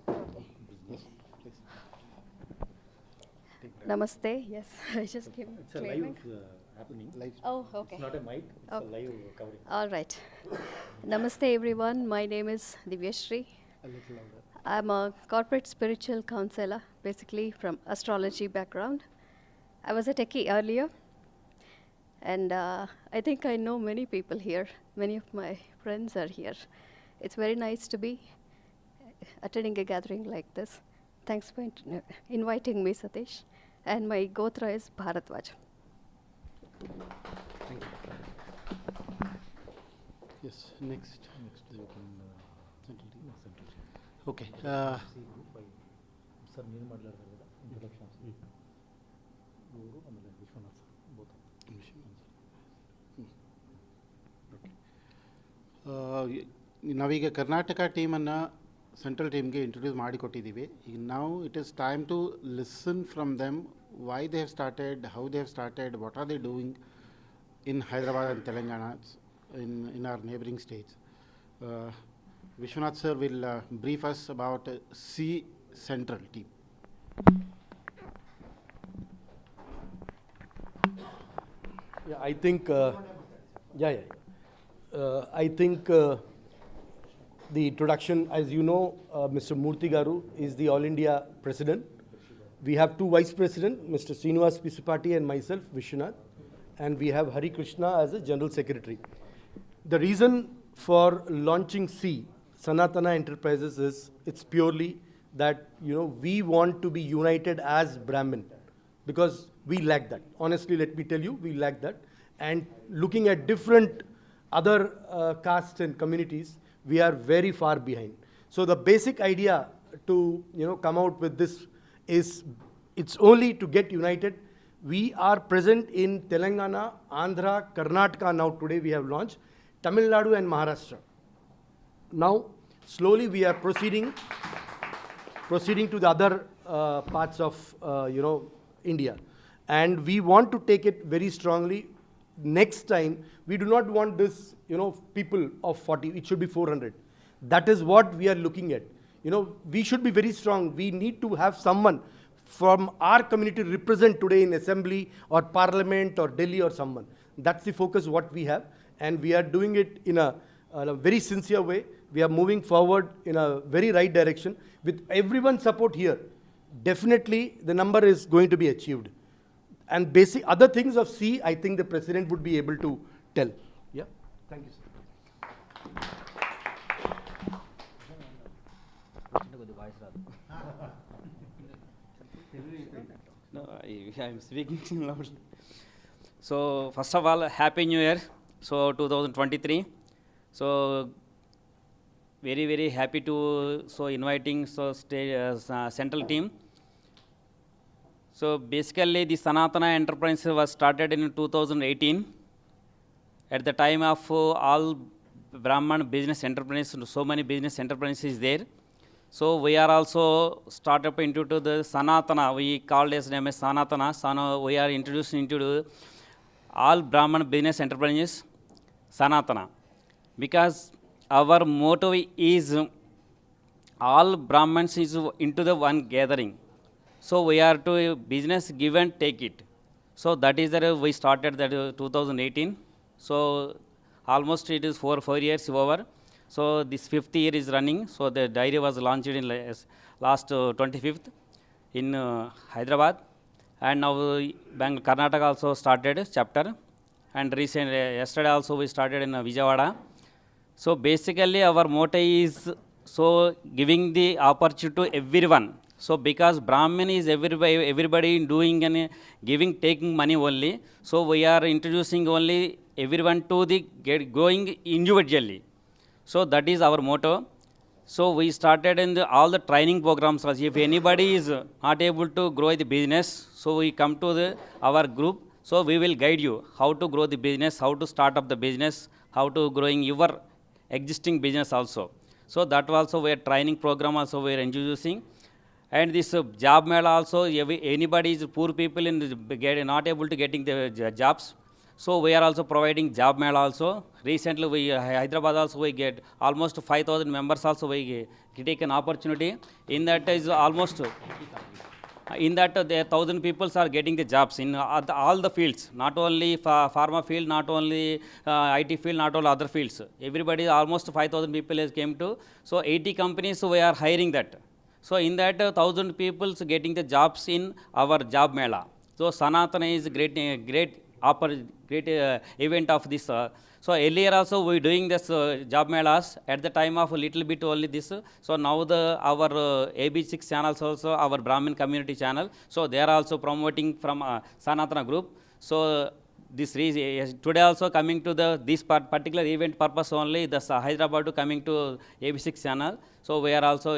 Yes, please. Namaste. Yes, I just came. It's a live happening. Live. Oh, okay. It's not a mic, it's a live covering. All right. Namaste, everyone. My name is Divyashri. A little louder. I'm a corporate spiritual counselor, basically from astrology background. I was a techie earlier, and I think I know many people here. Many of my friends are here. It's very nice to be attending a gathering like this. Thanks for inviting me, Satish. And my Gotra is Bharatwaj. Thank you. Yes, next. You can, central team. Okay. Sir, ನೀವು ಮಾತಾಡ್ತಾರೆ కదా introduction ಇವರು ಆಮೇಲೆ Vishwanath sir both ನಾವೀಗ ಕರ್ನಾಟಕ ಟೀಮನ್ನು central ಟೀಮ್ಗೆ introduce ಮಾಡಿಕೊಟ್ಟಿದ್ದೀವಿ. ಈಗ ನಾವು it is time to listen from them why they have started, how they have started, what are they doing in Hyderabad and Telangana, in our neighboring states. Vishwanath sir will brief us about C Central team. Yeah, I think, I think the introduction, as you know, Mr. Murthy Garu is the All India President. We have two Vice Presidents, Mr. Srinivas Pisapati and myself, Vishwanath, and we have Hari Krishna as a General Secretary. The reason for launching C, Sanatana Enterprises, is it's purely that, you know, we want to be united as Brahmin, because we lack that. Honestly, let me tell you, we lack that. And looking at different other castes and communities, we are very far behind. So the basic idea to, you know, come out with this is it's only to get united. We are present in Telangana, Andhra, Karnataka now. Today we have launched Tamil Nadu and Maharashtra. Now slowly we are proceeding to the other parts of you know, India, and we want to take it very strongly. Next time we do not want this, you know, people of 40. It should be 400. That is what we are looking at. You know, we should be very strong. We need to have someone from our community represent today in assembly or parliament or Delhi or someone. That's the focus what we have, and we are doing it in a very sincere way. We are moving forward in a very right direction with everyone's support here. definitely the number is going to be achieved. And basic other things of C, I think the president would be able to tell. Yeah, thank you, sir. No, I'm speaking loudly. So first of all, Happy New Year. So 2023. So very happy to inviting central team. So basically, the Sanatana Enterprise was started in 2018. At the time of all Brahmin business entrepreneurs, so many business enterprises there. So we are also startup into the Sanatana. We called as name as Sanatana. We are introduced into all Brahmin business enterprises, Sanatana, because our motto is all Brahmins is into the one gathering. So we are to business give and take it. So that is the we started that 2018. So almost it is four years over. So this 5th year is running. So the diary was launched in last 25th in Hyderabad, and now Karnataka also started chapter, and yesterday also we started in Vijayawada. So basically our motto is giving the opportunity to everyone. So because Brahmin is everybody doing and giving, taking money only. So we are introducing only everyone to the going individually. So that is our motto. So we started in all the training programs. If anybody is not able to grow the business, so we come to our group. So we will guide you how to grow the business, how to start up the business, how to growing your existing business also. So that also we are training program also we are introducing. And this job mela also, anybody is poor people not able to getting the jobs. So we are also providing job mela also. Recently Hyderabad also we get almost 5,000 members also we take an opportunity. In that is almost, in that 1,000 people are getting the jobs in all the fields, not only pharma field, not only IT field, not all other fields. Everybody, almost 5,000 people has came to. So 80 companies we are hiring that. So in that 1,000 people getting the jobs in our job mela. So Sanatana is great event of this. So earlier also we doing this job melas at the time of a little bit only this. So now our AB6 channels also, our Brahmin community channel. So they are also promoting from Sanatana group. So this today also coming to this particular event purpose only, the Hyderabad to coming to AB6 channel. So we are also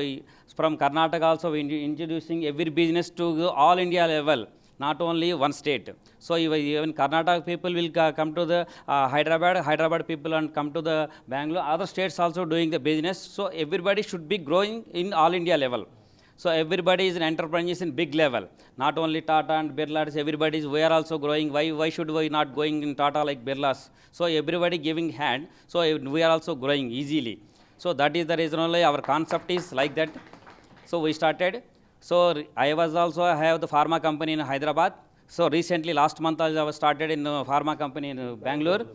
from Karnataka also introducing every business to all India level, not only one state. So even Karnataka people will come to the Hyderabad people and come to the Bangalore, other states also doing the business. So everybody should be growing in all India level. So everybody is an entrepreneur in big level, not only Tata and Birlas, everybody is, we are also growing. Why should we not going in Tata like Birlas? So everybody giving hand, so we are also growing easily. So that is the reason only our concept is like that. So we started. So I have the pharma company in Hyderabad. So recently last month I was started in pharma company in Bangalore.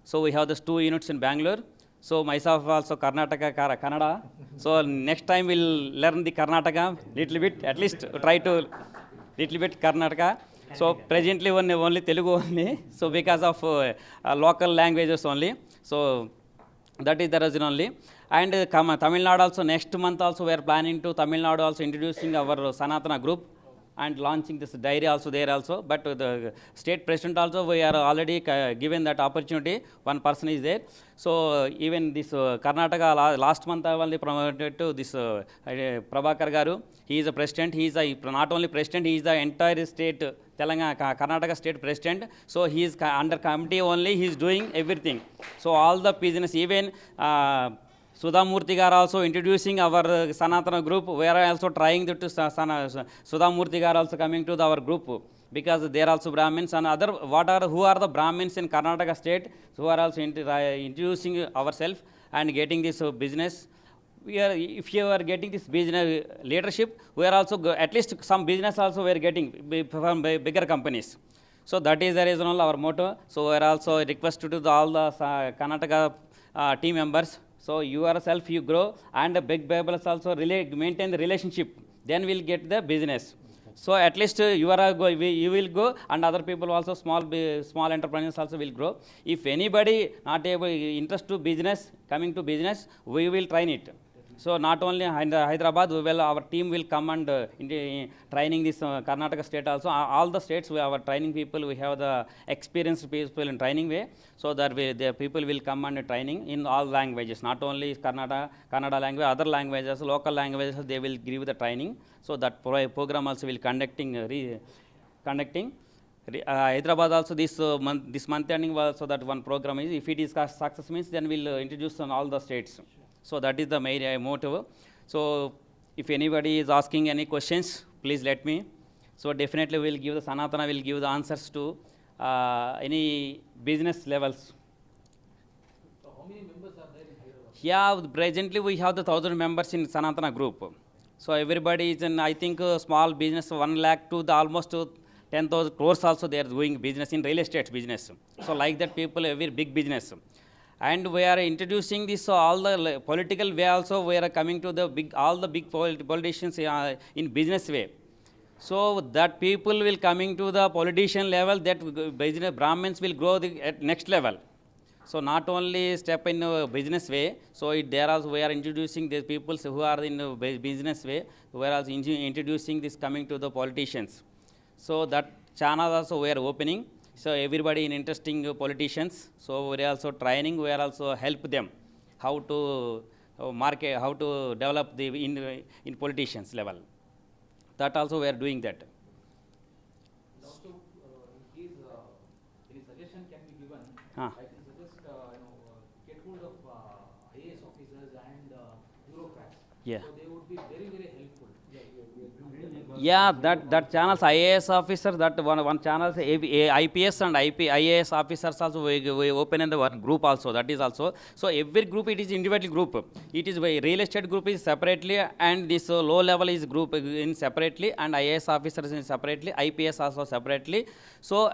So we have these 2 units in Bangalore. So myself also Karnataka, Kannada. So next time we'll learn the Karnataka little bit, at least try to little bit Karnataka. So presently only Telugu only. So because of local languages only. So that is the reason only. And Tamil Nadu also next month also we are planning to Tamil Nadu also introducing our Sanatana group and launching this diary also there also. But the state president also we are already given that opportunity. One person is there. So even this Karnataka last month I only promoted to this Prabhakar Garu. He is a president. He is not only president, he is the entire state Karnataka state president. So he is under committee only. He is doing everything. So all the business, even Sudhamurthy Garu also introducing our Sanatana group. We are also trying to Sudhamurthy Garu also coming to our group, because they are also Brahmins and who are the Brahmins in Karnataka state, who are also introducing ourselves and getting this business. If you are getting this business leadership, we are also at least some business also we are getting from bigger companies. So that is the reason our motto. So we are also requested to all the Karnataka team members. So you yourself you grow, and big babbles also maintain the relationship. then we'll get the business. So at least you will go, and other people also, small entrepreneurs also will grow. If anybody not able interest to business, coming to business, we will train it. So not only in Hyderabad, our team will come and training this Karnataka state also. All the states, our training people, we have the experienced people in training way. So that the people will come and training in all languages, not only Kannada language, other languages, local languages, they will give the training. So that program also will conducting. Hyderabad also this month ending also that one program is, if it is success means, then we'll introduce on all the states. So that is the main motive. So if anybody is asking any questions, please let me. So definitely we'll give the Sanatana will give the answers to any business levels. So how many members are there in Hyderabad? Yeah, presently we have the 1,000 members in Sanatana group. So everybody is in, I think, small business, 1 lakh to the almost 10,000 crores also they are doing business in real estate business. So like that people, every big business. And we are introducing this all the political way also. We are coming to the all the big politicians in business way. So that people will coming to the politician level, that business Brahmins will grow at next level. So not only step in business way. So there also we are introducing the people who are in business way. We are also introducing this coming to the politicians. So that channel also we are opening. So everybody in interesting politicians. So we are also training. We are also help them how to market, how to develop the in politicians level. That also we are doing that. Also, in case any suggestion can be given, Ah. I can suggest get hold of IAS officers and bureaucrats. Yeah. So they would be very, very helpful. Yeah, that channels IAS officer, that one channel IPS and IAS officers also we open in the one group also. That is also. So every group it is individual group. It is real estate group is separately, and this low level is group in separately, and IAS officers in separately, IPS also separately. So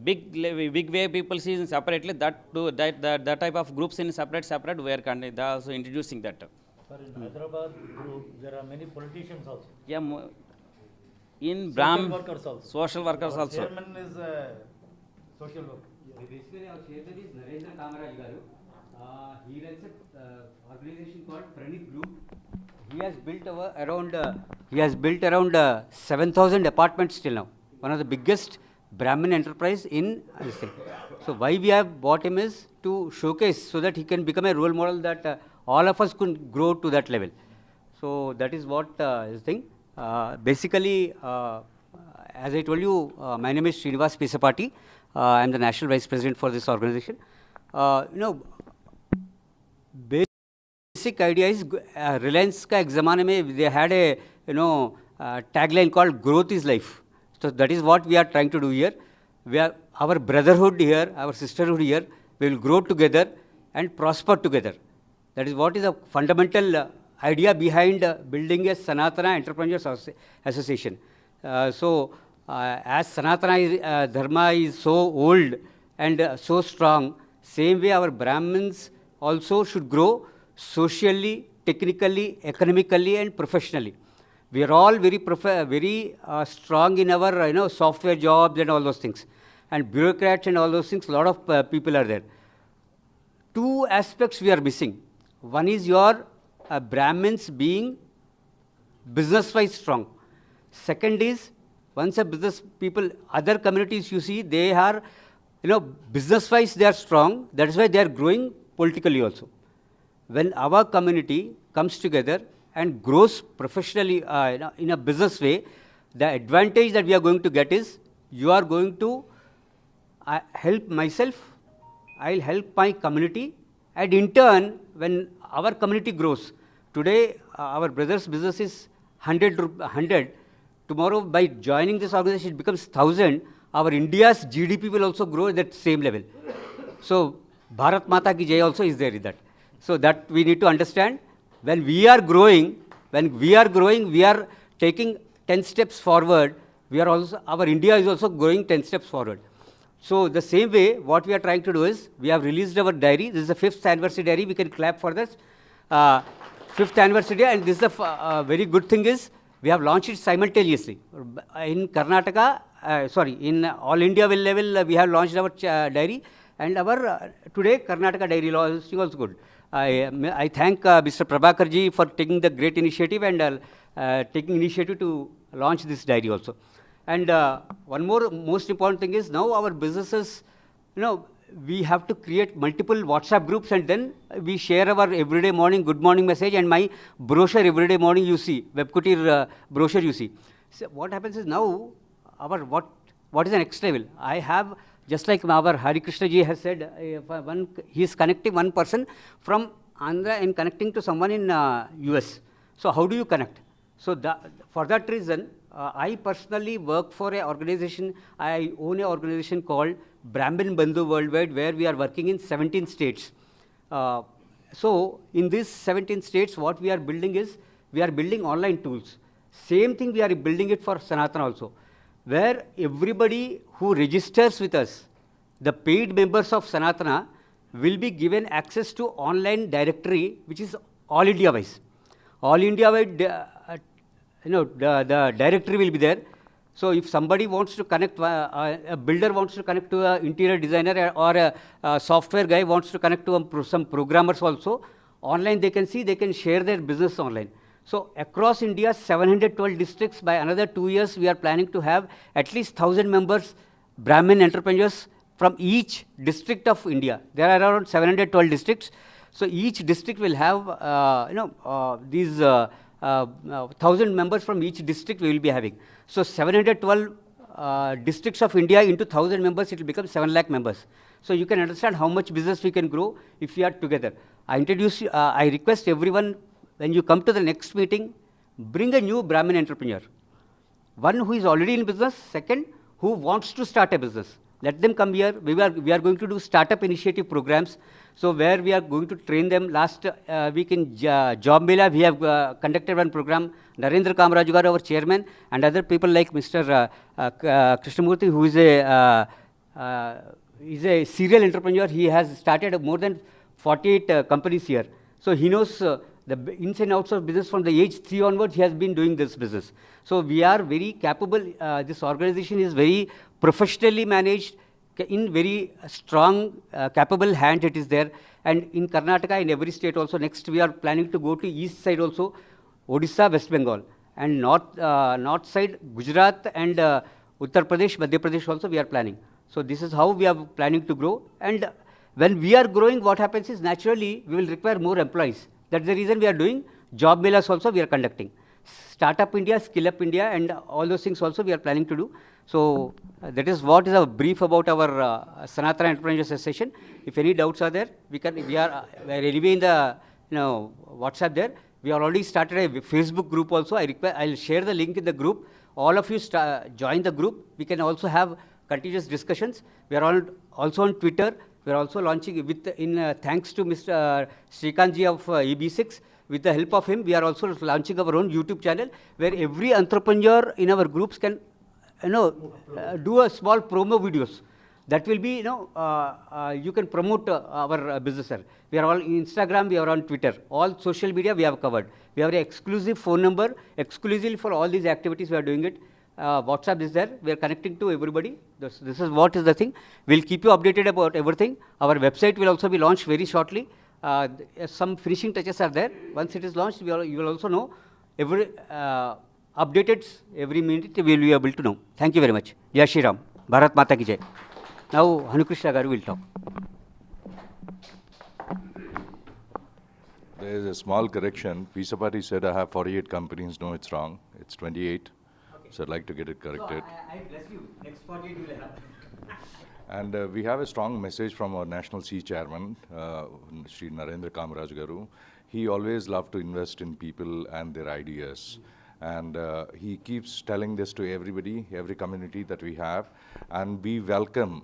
big way people see in separately. That type of groups in separate we are they are also introducing that. Sir, in Hyderabad group, there are many politicians also. Yeah, in Social workers also. Social workers Our also. Chairman is social worker. Basically, our chairman is Narendra Kamaraj Garu. He runs an organization called Pranit Group. He has built around 7,000 apartments till now. One of the biggest Brahmin enterprise in this thing. So why we have bought him is to showcase so that he can become a role model that all of us could grow to that level. So that is what is the thing. Basically, as I told you, my name is Srinivas Pisapati. I am the National Vice President for this organization. Basic idea is Reliance ka ek zamane mein they had a tagline called "Growth is Life." So that is what we are trying to do here. We are our brotherhood here, our sisterhood here. We will grow together and prosper together. That is what is a fundamental idea behind building a Sanatana Entrepreneurs Association. As Sanatana Dharma is so old and so strong, same way our Brahmins also should grow socially, technically, economically and professionally. We are all very strong in our software jobs and all those things. And bureaucrats and all those things, a lot of people are there. Two aspects we are missing. One is your Brahmins being business-wise strong. Second is, once a business people, other communities you see, they are, business-wise they are strong. That is why they are growing politically also. When our community comes together and grows professionally in a business way, the advantage that we are going to get is, you are going to help myself, I'll help my community, and in turn, when our community grows, today our brothers' business is 100. Tomorrow, by joining this organization, it becomes 1,000. Our India's GDP will also grow at that same level. So, Bharat Mata ki Jai also is there in that. So that we need to understand. When we are growing, we are taking 10 steps forward. We are also, our India is also growing 10 steps forward. So the same way, what we are trying to do is, we have released our diary. This is the 5th anniversary diary. We can clap for this. 5th anniversary, and this is the very good thing is, We have launched it simultaneously. In Karnataka, in all India level, we have launched our dairy, and our today Karnataka dairy law is also good. I thank Mr. Prabhakarji for taking the great initiative and taking initiative to launch this dairy also. And one more most important thing is now our businesses, we have to create multiple WhatsApp groups, and then we share our everyday morning good morning message and my brochure everyday morning you see, Webkutir brochure you see. So what happens is now our what is the next level? I have, just like our Hari Krishna ji has said, he is connecting one person from Andhra and connecting to someone in US. So how do you connect? So for that reason, I personally work for an organization, I own an organization called Brahmin Bandhu Worldwide, where we are working in 17 states. So in these 17 states, what we are building is, we are building online tools. Same thing we are building it for Sanatana also, where everybody who registers with us, the paid members of Sanatana, will be given access to online directory, which is all India wise. All India wide, the directory will be there. So if somebody wants to connect, a builder wants to connect to an interior designer, or a software guy wants to connect to some programmers also, online they can see, they can share their business online. So across India, 712 districts, by another 2 years, we are planning to have at least 1,000 members, Brahmin entrepreneurs from each district of India. There are around 712 districts. So each district will have, these 1,000 members from each district we will be having. So 712 districts of India into 1,000 members, it will become 7 lakh members. So you can understand how much business we can grow if we are together. I request everyone, when you come to the next meeting, bring a new Brahmin entrepreneur. One who is already in business, second, who wants to start a business. Let them come here. We are going to do startup initiative programs. So where we are going to train them. Last week in Job Mela, we have conducted one program. Narendra Kamaraju garu, our chairman, and other people like Mr. Krishnamurthy, who is a serial entrepreneur. He has started more than 48 companies here. So he knows the ins and outs of business from the age 3 onwards. He has been doing this business. So we are very capable. This organization is very professionally managed, in very strong, capable hand it is there. And in Karnataka, in every state also, next we are planning to go to east side also, Odisha, West Bengal, and north side, Gujarat and Uttar Pradesh, Madhya Pradesh also we are planning. So this is how we are planning to grow. And when we are growing, what happens is, naturally, we will require more employees. That's the reason we are doing job melas also we are conducting. Startup India, Skill Up India, and all those things also we are planning to do. So that is what is a brief about our Sanatana Entrepreneurs Association. If any doubts are there, we are anyway in the WhatsApp there. We have already started a Facebook group also. I'll share the link in the group. All of you join the group. We can also have continuous discussions. We are also on Twitter. We are also launching thanks to Mr. Srikanji of EB6. With the help of him, we are also launching our own YouTube channel, where every entrepreneur in our groups can do a small promo videos. That will be, you can promote our business. We are all on Instagram, we are on Twitter. All social media we have covered. We have an exclusive phone number, exclusively for all these activities we are doing it. WhatsApp is there. We are connecting to everybody. This is what is the thing. We'll keep you updated about everything. Our website will also be launched very shortly. Some finishing touches are there. Once it is launched, you will also know every updated every minute. We will be able to know. Thank you very much. Jai Shri Ram. Bharat Mata ki Jai. Now Hanukrishna Garu will talk. There is a small correction. Pisapati said I have 48 companies. No, it's wrong. It's 28. Okay. So I'd like to get it corrected. So I bless you. Next 48 you will have. And we have a strong message from our National C Chairman, Sri Narendra Kamaraj Garu. He always loved to invest in people and their ideas. And he keeps telling this to everybody, every community that we have. And we welcome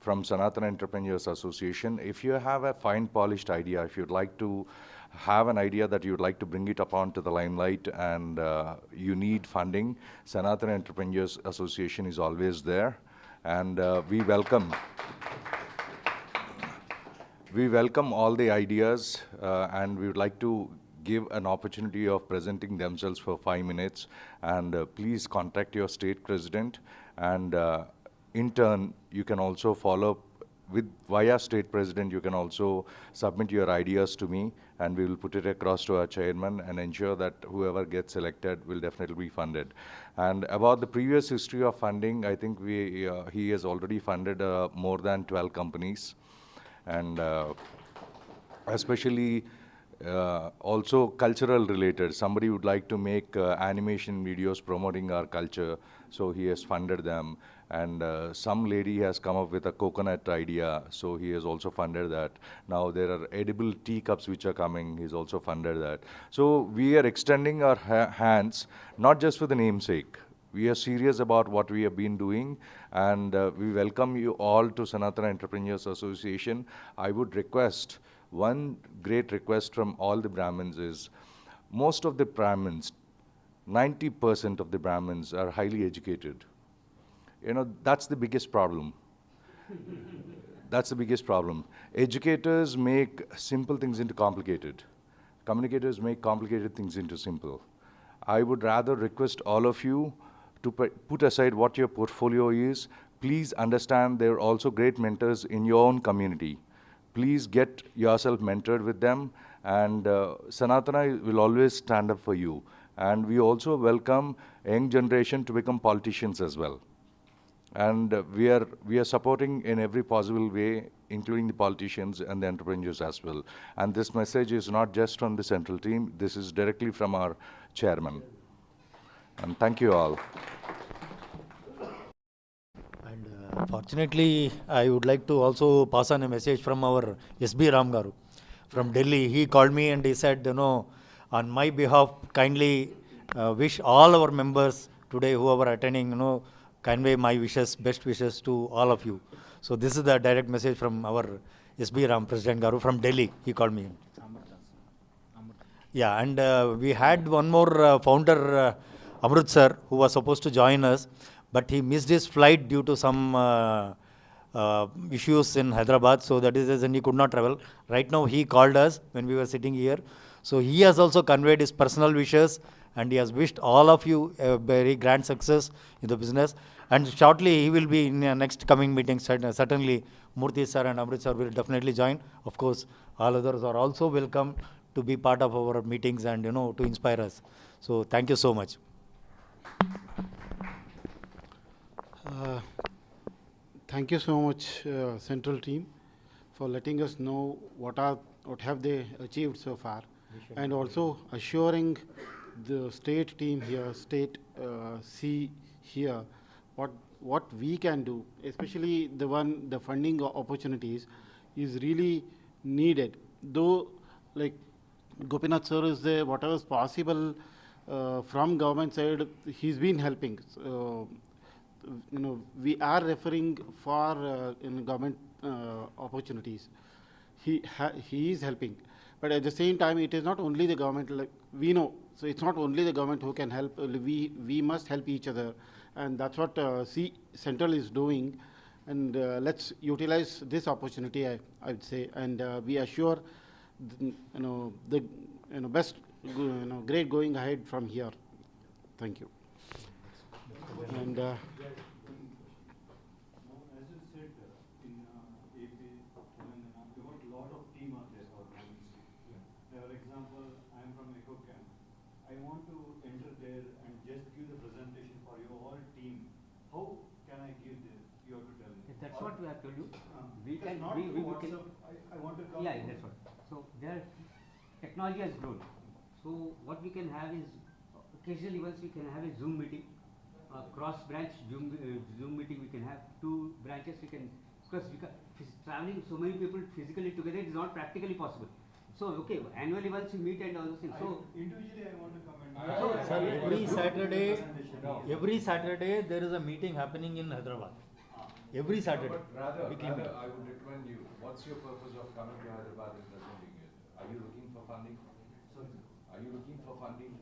from Sanatana Entrepreneurs Association, if you have a fine polished idea, if you'd like to have an idea that you'd like to bring it upon to the limelight and you need funding, Sanatana Entrepreneurs Association is always there. And we welcome all the ideas and we would like to give an opportunity of presenting themselves for 5 minutes. And please contact your state president. And in turn, you can also follow up via state president. You can also submit your ideas to me, and we will put it across to our chairman and ensure that whoever gets selected will definitely be funded. And about the previous history of funding, I think he has already funded more than 12 companies. And especially also cultural related. Somebody would like to make animation videos promoting our culture, so he has funded them. And some lady has come up with a coconut idea, so he has also funded that. Now there are edible teacups which are coming, he's also funded that. So we are extending our hands, not just for the namesake. We are serious about what we have been doing, and we welcome you all to Sanatana Entrepreneurs Association. I would request, one great request from all the Brahmins is, most of the Brahmins, 90% of the Brahmins are highly educated. You know, that's the biggest problem. That's the biggest problem. Educators make simple things into complicated. Communicators make complicated things into simple. I would rather request all of you to put aside what your portfolio is. Please understand there are also great mentors in your own community. Please get yourself mentored with them, and Sanatana will always stand up for you. And we also welcome young generation to become politicians as well. And we are supporting in every possible way, including the politicians and the entrepreneurs as well. And this message is not just from the central team, this is directly from our chairman. And thank you all. And fortunately, I would like to also pass on a message from our S.B. Ram Garu from Delhi. He called me and he said, you know, on my behalf, kindly wish all our members today, whoever attending, you know, convey my wishes, best wishes to all of you. So this is the direct message from our S.B. Ram, President Garu from Delhi. He called me. Yeah, and we had one more founder, Amrut sir, who was supposed to join us, but he missed his flight due to some issues in Hyderabad. So that is the reason he could not travel. Right now he called us when we were sitting here. So he has also conveyed his personal wishes, and he has wished all of you a very grand success in the business. And shortly he will be in the next coming meeting. Certainly Murthy sir and Amrit sir will definitely join. Of course, all others are also welcome to be part of our meetings and, you know, to inspire us. So thank you so much. Thank you so much, Central team, for letting us know what have they achieved so far, and also assuring the state team here, state C here, what we can do, especially the funding opportunities is really needed. Though, like Gopinath sir is there, whatever is possible from government side, he's been helping. You know, we are referring for in government opportunities. He is helping, but at the same time, it is not only the government. Like we know, so it's not only the government who can help. We must help each other, and that's what Central is doing. And let's utilize this opportunity, I would say, and we assure the best great going ahead from here. Thank you. And That's what we have told you. We can. I want to come. Yeah, that's what. So there, technology has grown. So what we can have is occasionally once we can have a Zoom meeting, cross branch Zoom meeting. We can have 2 branches. We can, because traveling so many people physically together is not practically possible. So okay, annually once we meet and all those things. So individually I want to come and every Saturday there is a meeting happening in Hyderabad. Every Saturday. Rather, I would recommend you, what's your purpose of coming to Hyderabad and presenting it? Are you looking for funding? Are you looking for funding?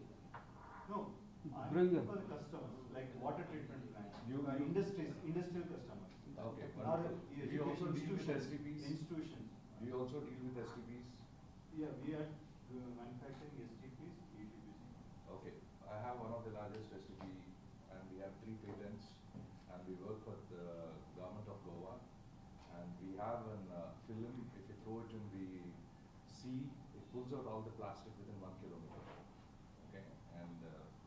No, I'm looking for the customers, like water treatment plants, industrial customers. Okay, wonderful. Do you also deal with STPs? Institutions. Do you also deal with STPs? Yeah, we are manufacturing STPs, ETPs. Okay, I have one of the largest STP, and we have 3 patents, and we work with the government of Goa, and we have an film. If you throw it in the sea, it pulls out all the plastic within 1 kilometer. Okay, and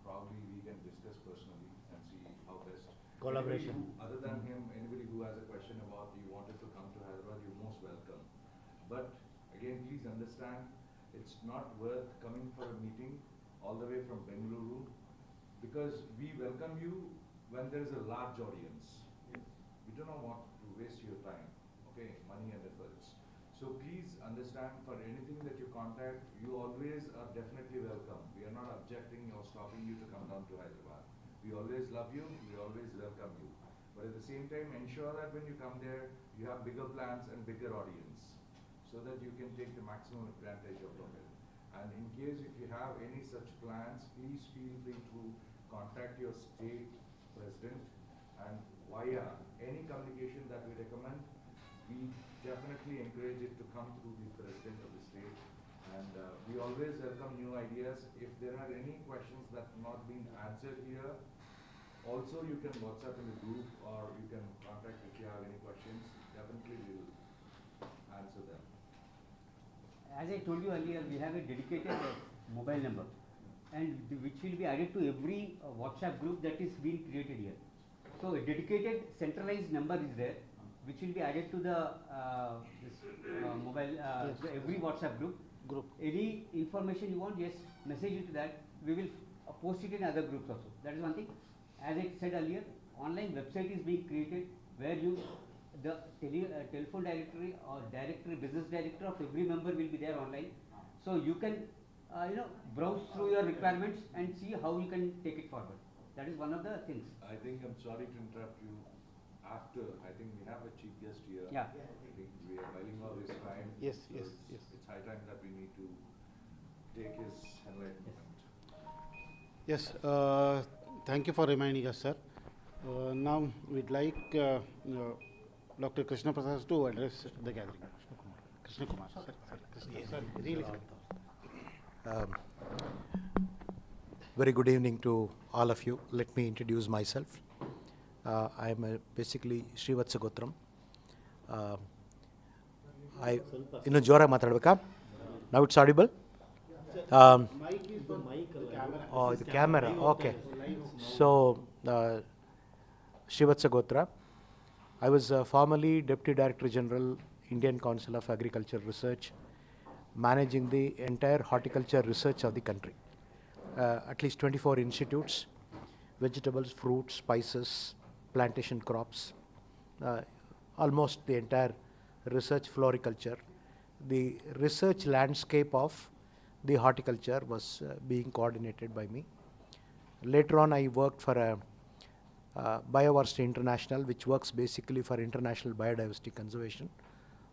probably we can discuss personally and see how best. Collaboration. Other than him, anybody who has a question about you wanted to come to Hyderabad, you're most welcome. But again, please understand, it's not worth coming for a meeting all the way from Bengaluru, because we welcome you when there is a large audience. Yes. We do not want to waste your time, okay, money and efforts. So please understand, for anything that you contact, you always are definitely welcome. We are not objecting or stopping you to come down to Hyderabad. We always love you, we always welcome you. But at the same time, ensure that when you come there, you have bigger plans and bigger audience, so that you can take the maximum advantage of it. And in case if you have any such plans, please feel free to contact your state president, and via any communication that we recommend, we definitely encourage it to come through the president of the state. And we always welcome new ideas. If there are any questions that have not been answered here, also you can WhatsApp in the group, or you can contact if you have any questions. Definitely we will answer them. As I told you earlier, we have a dedicated mobile number, and which will be added to every WhatsApp group that is being created here. So a dedicated centralized number is there, which will be added to the mobile, every WhatsApp group. Any information you want, just message it to that. We will post it in other groups also. That is one thing. As I said earlier, online website is being created where the telephone directory or business director of every member will be there online. So you can browse through your requirements and see how you can take it forward. That is one of the things. I think I'm sorry to interrupt you. After, I think we have a chief guest here. Yeah. I think we are buying all this time. Yes, so yes, it's high time that we need to take his enlightenment. Yes, thank you for reminding us, sir. Now we'd like Dr. Krishna Prasad to address the gathering. Krishna Kumar, sir. Sir, really, sir. Very good evening to all of you. Let me introduce myself. I am basically Srivatsa Gotram. Innu jora matadbeka? Now it's audible? Oh, the camera. Okay. So, Srivatsa Gotra. I was formerly Deputy Director General, Indian Council of Agriculture Research, managing the entire horticulture research of the country. At least 24 institutes, vegetables, fruits, spices, plantation crops, almost the entire research floriculture. The research landscape of the horticulture was being coordinated by me. Later on, I worked for Bioversity International, which works basically for international biodiversity conservation,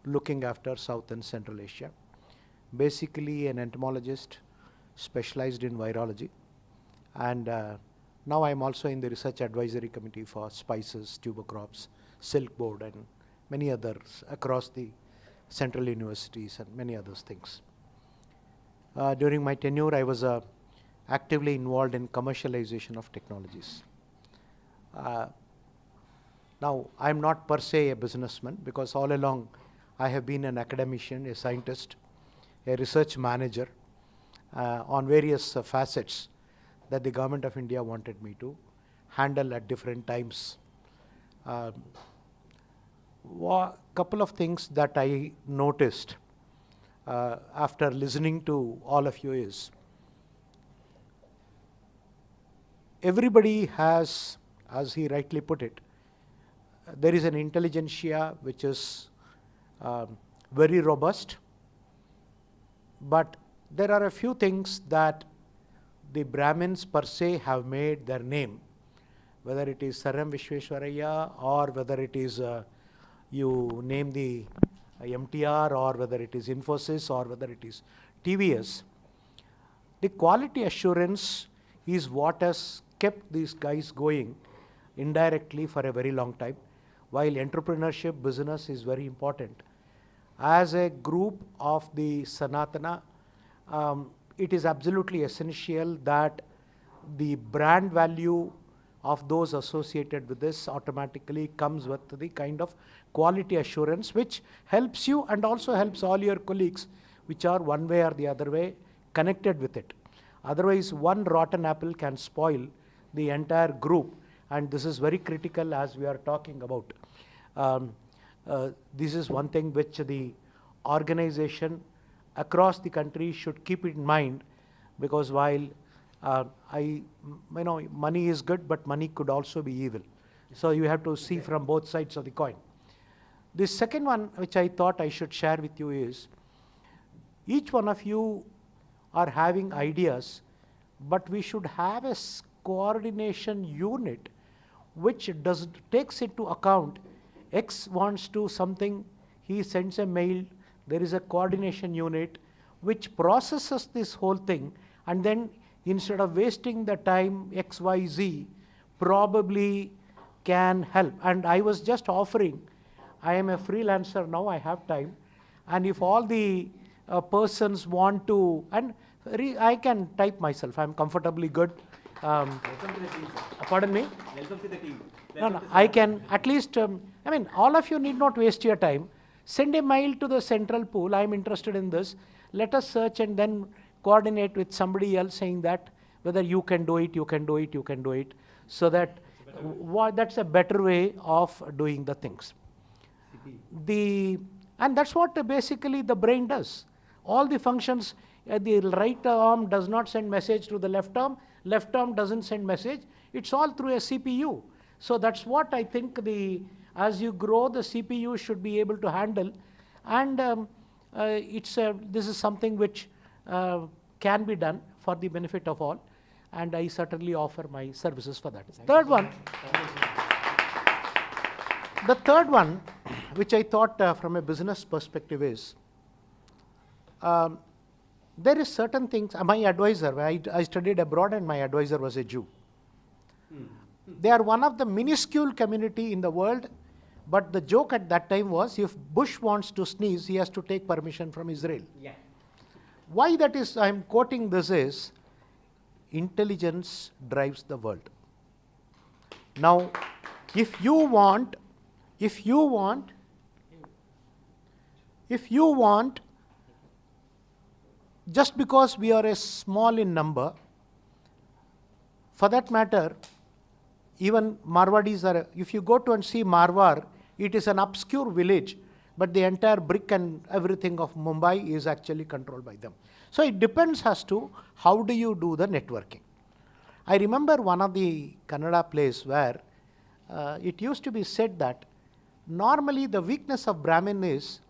looking after South and Central Asia. Basically an entomologist specialized in virology, and now I am also in the research advisory committee for spices, tuber crops, silk board, and many others across the central universities and many other things. During my tenure, I was actively involved in commercialization of technologies. Now, I am not per se a businessman, because all along I have been an academician, a scientist, a research manager on various facets that the government of India wanted me to handle at different times. Couple of things that I noticed after listening to all of you is, everybody has, as he rightly put it, there is an intelligentsia which is very robust, but there are a few things that the Brahmins per se have made their name, whether it is Saram Vishweshwaraya, or whether it is you name the MTR, or whether it is Infosys, or whether it is TVS. The quality assurance is what has kept these guys going indirectly for a very long time, while entrepreneurship business is very important. As a group of the Sanatana, it is absolutely essential that the brand value of those associated with this automatically comes with the kind of quality assurance which helps you and also helps all your colleagues which are one way or the other way connected with it. Otherwise, one rotten apple can spoil the entire group, and this is very critical as we are talking about. This is one thing which the organization across the country should keep in mind, because while money is good, but money could also be evil. So you have to see from both sides of the coin. The second one which I thought I should share with you is, each one of you are having ideas, but we should have a coordination unit which takes into account X wants to something, he sends a mail, there is a coordination unit which processes this whole thing, and then instead of wasting the time X, Y, Z, probably can help. And I was just offering, I am a freelancer now, I have time, and if all the persons want to, and I can type myself, I'm comfortably good. Welcome to the team, sir. Pardon me? Welcome to the team. No, I can at least, all of you need not waste your time. Send a mail to the central pool, I'm interested in this. Let us search and then coordinate with somebody else saying that whether you can do it, you can do it, you can do it. So that that's a better way of doing the things. And that's what basically the brain does. All the functions, the right arm does not send message to the left arm doesn't send message. It's all through a CPU. So that's what I think as you grow, the CPU should be able to handle. And this is something which can be done for the benefit of all. And I certainly offer my services for that. The third one, which I thought from a business perspective is, there is certain things, my advisor, I studied abroad and my advisor was a Jew. They are one of the minuscule community in the world, but the joke at that time was, if Bush wants to sneeze, he has to take permission from Israel. Yeah. Why that is, I am quoting this is, intelligence drives the world. Now, if you want, just because we are a small in number, for that matter, even Marwadis are, if you go to and see Marwar, it is an obscure village, but the entire brick and everything of Mumbai is actually controlled by them. So it depends as to how do you do the networking. I remember one of the Kannada plays where it used to be said that normally the weakness of Brahmin is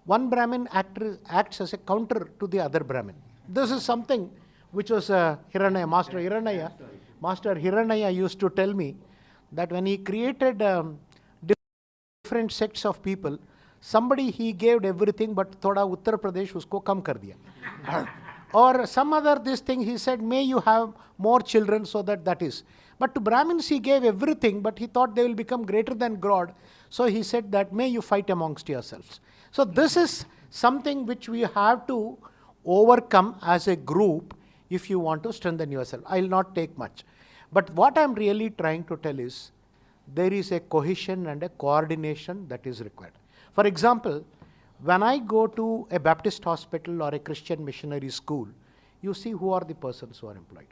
one Brahmin acts as a counter to the other Brahmin. This is something which was Hiranaya, Master Hiranaya used to tell me that when he created different sects of people, somebody he gave everything, but thoda Uttar Pradesh usko kam kar diya. Or some other this thing, he said, may you have more children, so that is. But to Brahmins he gave everything, but he thought they will become greater than God. So he said that may you fight amongst yourselves. So this is something which we have to overcome as a group if you want to strengthen yourself. I will not take much. But what I am really trying to tell is, there is a cohesion and a coordination that is required. For example, when I go to a Baptist hospital or a Christian missionary school, you see who are the persons who are employed.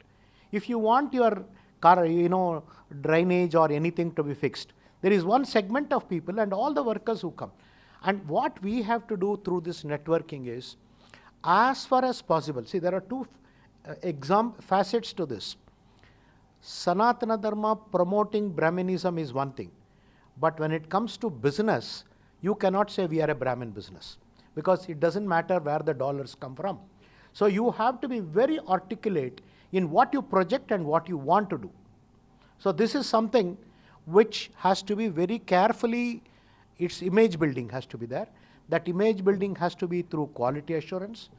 If you want your car, drainage or anything to be fixed, there is one segment of people and all the workers who come. And what we have to do through this networking is, as far as possible, see there are two facets to this. Sanatana Dharma promoting Brahminism is one thing, but when it comes to business, you cannot say we are a Brahmin business, because it doesn't matter where the dollars come from. So you have to be very articulate in what you project and what you want to do. So this is something which has to be very carefully, its image building has to be there. That image building has to be through quality assurance,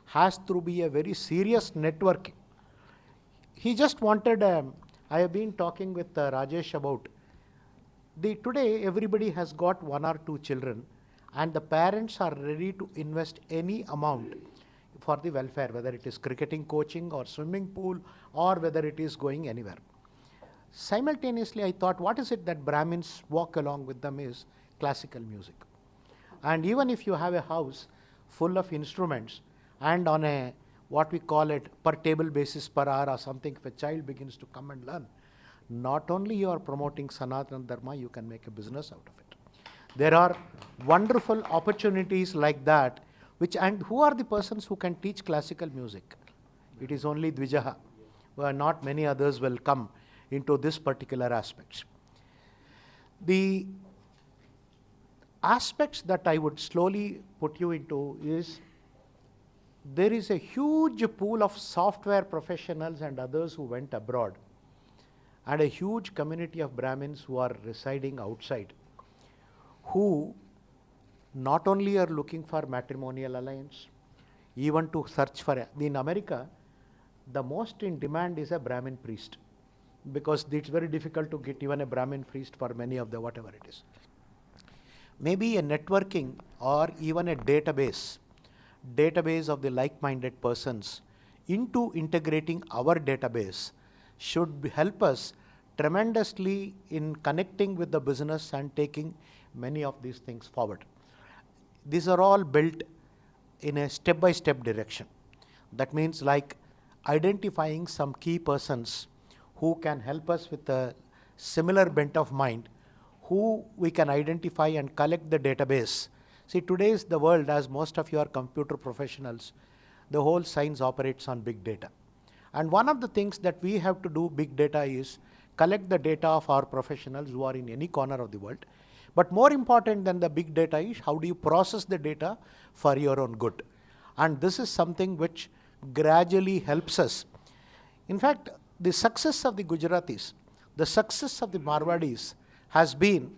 has to be a very serious networking. He just wanted, I have been talking with Rajesh about, today everybody has got 1 or 2 children and the parents are ready to invest any amount. for the welfare, whether it is cricketing coaching or swimming pool or whether it is going anywhere. Simultaneously, I thought, what is it that Brahmins walk along with them is classical music. And even if you have a house full of instruments and on a what we call it per table basis per hour or something, if a child begins to come and learn, not only you are promoting Sanatana Dharma, you can make a business out of it. There are wonderful opportunities like that, and who are the persons who can teach classical music? It is only Dvijaha, where not many others will come into this particular aspect. The aspects that I would slowly put you into is, there is a huge pool of software professionals and others who went abroad, and a huge community of Brahmins who are residing outside, who not only are looking for matrimonial alliance, even to search for, in America, the most in demand is a Brahmin priest, because it's very difficult to get even a Brahmin priest for many of the whatever it is. Maybe a networking or even a database of the like-minded persons into integrating our database should help us tremendously in connecting with the business and taking many of these things forward. These are all built in a step-by-step direction. That means like identifying some key persons who can help us with a similar bent of mind, who we can identify and collect the database. See, today's the world, as most of you are computer professionals, the whole science operates on big data. And one of the things that we have to do big data is collect the data of our professionals who are in any corner of the world. But more important than the big data is how do you process the data for your own good. And this is something which gradually helps us. In fact, the success of the Gujaratis, the success of the Marwadis has been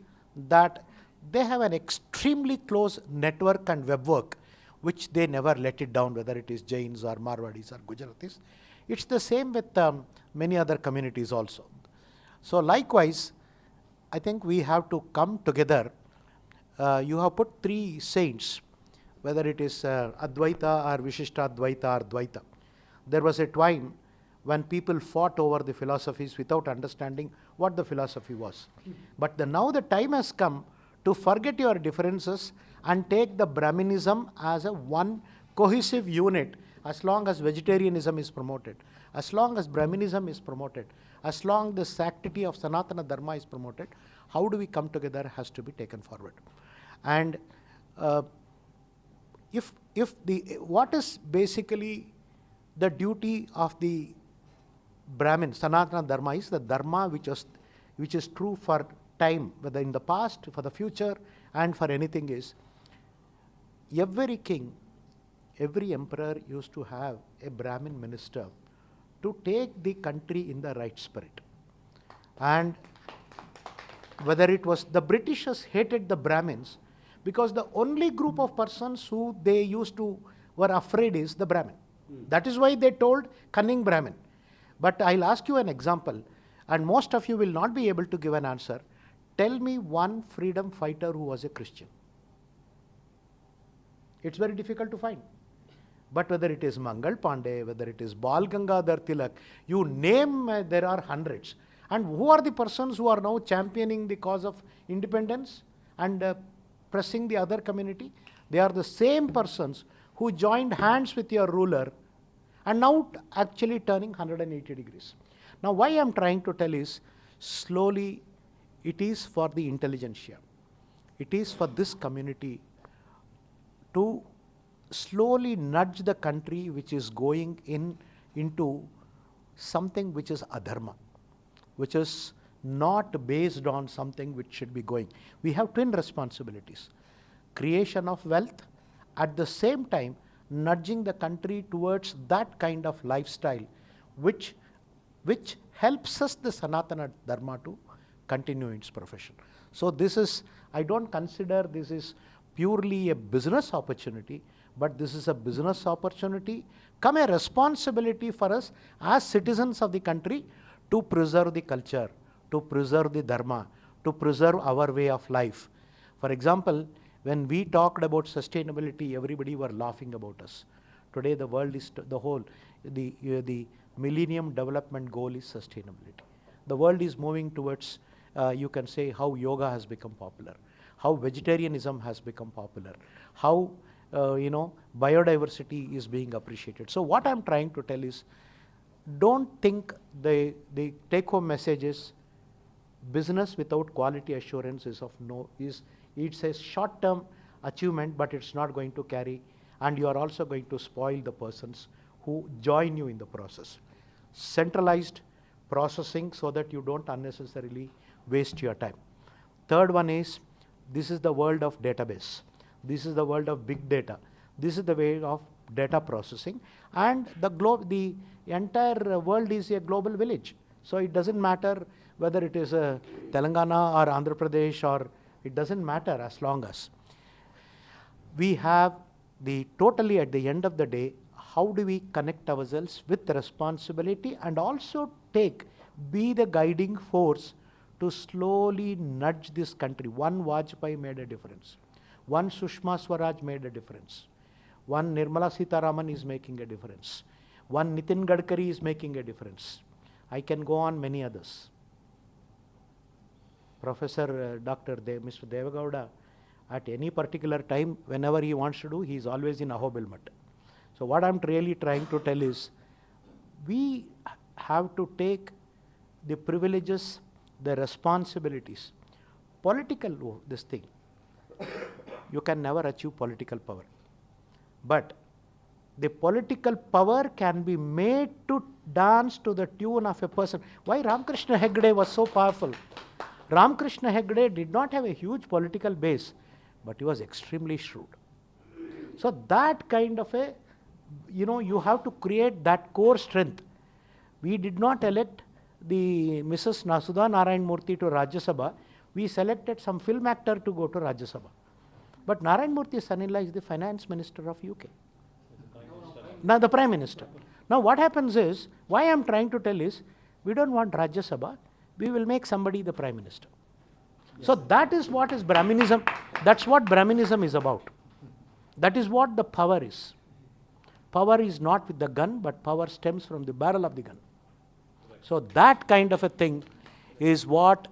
that they have an extremely close network and web work, which they never let it down, whether it is Jains or Marwadis or Gujaratis. It's the same with many other communities also. So likewise, I think we have to come together. You have put three saints, whether it is Advaita or Vishishta Advaita or Dvaita. There was a time when people fought over the philosophies without understanding what the philosophy was. But now the time has come to forget your differences and take the Brahminism as a one cohesive unit. As long as vegetarianism is promoted, as long as Brahminism is promoted, as long as the sanctity of Sanatana Dharma is promoted, how do we come together has to be taken forward. And what is basically the duty of the Brahmin, Sanatana Dharma, is the Dharma which is true for time, whether in the past, for the future, and for anything is, every king, every emperor used to have a Brahmin minister to take the country in the right spirit. And whether it was the Britishers hated the Brahmins because the only group of persons who they were afraid is the Brahmin. That is why they told cunning Brahmin. But I'll ask you an example, and most of you will not be able to give an answer. Tell me one freedom fighter who was a Christian. It's very difficult to find. But whether it is Mangal Pandey, whether it is Bal Gangadhar Tilak, you name, there are hundreds. And who are the persons who are now championing the cause of independence and pressing the other community? They are the same persons who joined hands with your ruler and now actually turning 180 degrees. Now why I am trying to tell is, slowly it is for the intelligentsia. It is for this community to slowly nudge the country which is going into something which is adharma, which is not based on something which should be going. We have twin responsibilities. Creation of wealth, at the same time nudging the country towards that kind of lifestyle which helps us, the Sanatana Dharma, to continue its profession. So this is, I don't consider this is purely a business opportunity, but this is a business opportunity come a responsibility for us as citizens of the country to preserve the culture, to preserve the dharma, to preserve our way of life. For example, when we talked about sustainability, everybody were laughing about us. Today the world is, the Millennium Development Goal is sustainability. The world is moving towards, you can say, how yoga has become popular, how vegetarianism has become popular, how biodiversity is being appreciated. So what I'm trying to tell is, don't think the take-home message is business without quality assurance it's a short-term achievement, but it's not going to carry, and you are also going to spoil the persons who join you in the process. Centralized processing so that you don't unnecessarily waste your time. Third one is, this is the world of database. This is the world of big data. This is the way of data processing, and the entire world is a global village. So it doesn't matter whether it is Telangana or Andhra Pradesh, or it doesn't matter, as long as we have totally at the end of the day, how do we connect ourselves with the responsibility and also be the guiding force to slowly nudge this country. One Vajpayee made a difference. One Sushma Swaraj made a difference. One Nirmala Sitharaman is making a difference. One Nitin Gadkari is making a difference. I can go on many others. Professor Mr. Devagowda, at any particular time, whenever he wants to do, he is always in Ahobilmat. So what I'm really trying to tell is, we have to take the privileges, the responsibilities. Political, this thing, you can never achieve political power. But the political power can be made to dance to the tune of a person. Why Ramakrishna Hegde was so powerful? Ramakrishna Hegde did not have a huge political base, but he was extremely shrewd. So that kind of you have to create that core strength. We did not elect the Mrs. Sudha Narayan Murthy to Rajya Sabha. We selected some film actor to go to Rajya Sabha. But Narayan Murthy's son-in-law is the finance minister of UK. Now the Prime Minister. Now what happens is, why I'm trying to tell is, we don't want Rajya Sabha, we will make somebody the Prime Minister. Yes. So that is what is Brahminism. That's what Brahminism is about. That is what the power is. Power is not with the gun, but power stems from the barrel of the gun. So that kind of a thing is what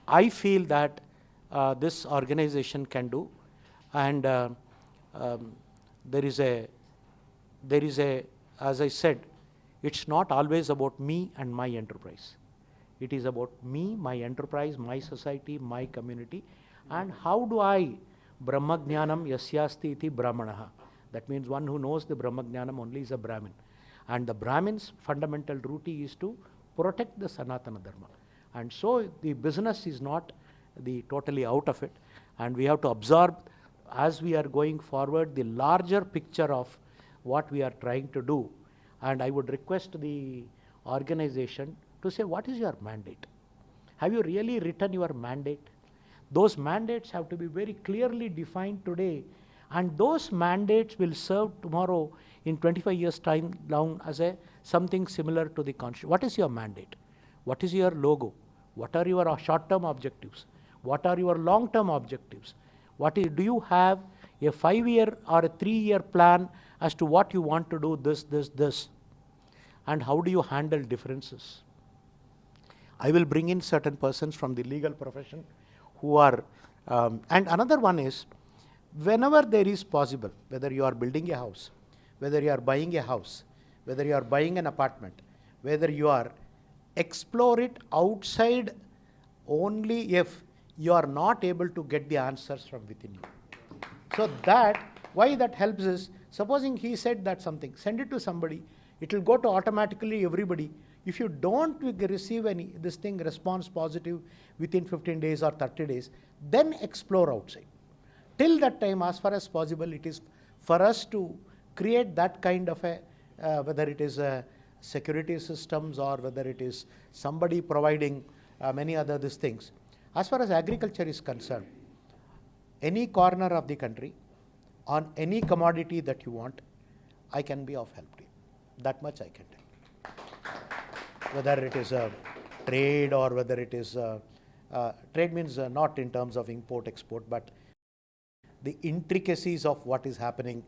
I feel that this organization can do. And there is a, as I said, it's not always about me and my enterprise. It is about me, my enterprise, my society, my community, and how do I Brahma Jnanam Yasyasti iti Brahmanaha. That means one who knows the Brahma Jnanam only is a Brahmin. And the Brahmin's fundamental duty is to protect the Sanatana Dharma. And so the business is not totally out of it. And we have to absorb, as we are going forward, the larger picture of what we are trying to do. And I would request the organization to say, what is your mandate? Have you really written your mandate? Those mandates have to be very clearly defined today, and those mandates will serve tomorrow in 25 years' time down as something similar to the constitution. What is your mandate? What is your logo? What are your short-term objectives? What are your long-term objectives? Do you have a 5-year or a 3-year plan as to what you want to do this? And how do you handle differences? I will bring in certain persons from the legal profession who are, and another one is, whenever there is possible, whether you are building a house, whether you are buying a house, whether you are buying an apartment, whether you are, explore it outside only if you are not able to get the answers from within you. So why that helps is, supposing he said that something, send it to somebody, it will go to automatically everybody. If you don't receive response positive within 15 days or 30 days, then explore outside. Till that time, as far as possible, it is for us to create that kind of whether it is security systems or whether it is somebody providing many other these things. As far as agriculture is concerned, any corner of the country, on any commodity that you want, I can be of help to you. That much I can tell. Whether it is trade or whether it is, trade means not in terms of import-export, but the intricacies of what is happening,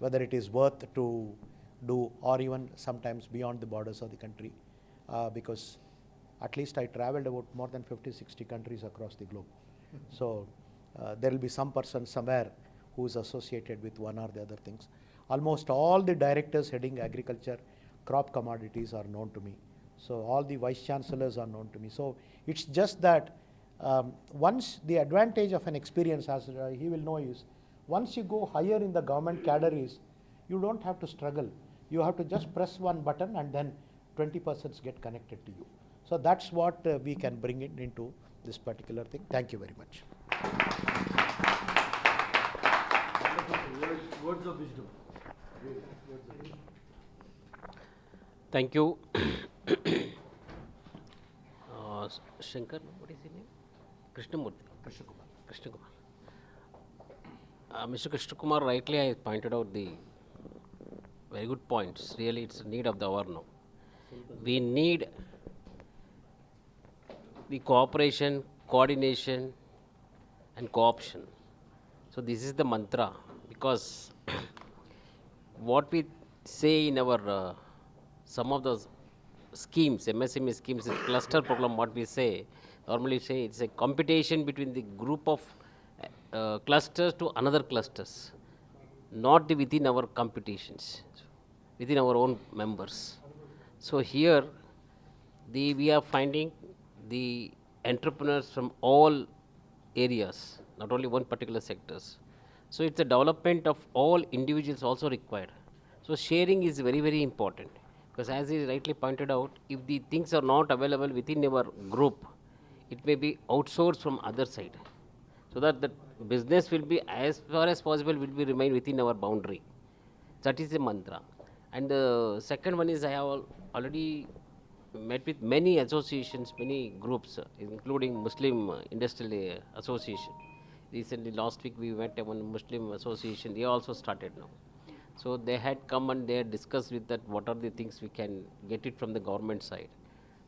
whether it is worth to do, or even sometimes beyond the borders of the country, because at least I traveled about more than 50-60 countries across the globe. So there will be some person somewhere who is associated with one or the other things. Almost all the directors heading agriculture, crop commodities are known to me. So all the vice chancellors are known to me. So it's just that once the advantage of an experience, as he will know, is once you go higher in the government cadre, is you don't have to struggle. You have to just press one button and then 20 persons get connected to you. So that's what we can bring it into this particular thing. Thank you very much. Words of wisdom. Thank you. Shankar, what is his name? Krishnamurthy. Krishna Kumar. Mr. Krishna Kumar rightly I pointed out the very good points. Really, it's a need of the hour now. We need the cooperation, coordination, and co-option. So this is the mantra, because what we say in our some of those schemes, MSME schemes, is cluster program. What we say normally say it's a competition between the group of clusters to another clusters, not the within our competitions, within our own members. So here, we are finding the entrepreneurs from all areas, not only one particular sectors. So it's a development of all individuals also required. So sharing is very, very important, because as he rightly pointed out, if the things are not available within our group, it may be outsourced from other side, so that the business will be as far as possible will be remain within our boundary. That is the mantra. And the second one is I have already met with many associations, many groups, including Muslim Industrial Association. Recently, last week, we met one Muslim association. They also started now. So they had come and they had discussed with that what are the things we can get it from the government side.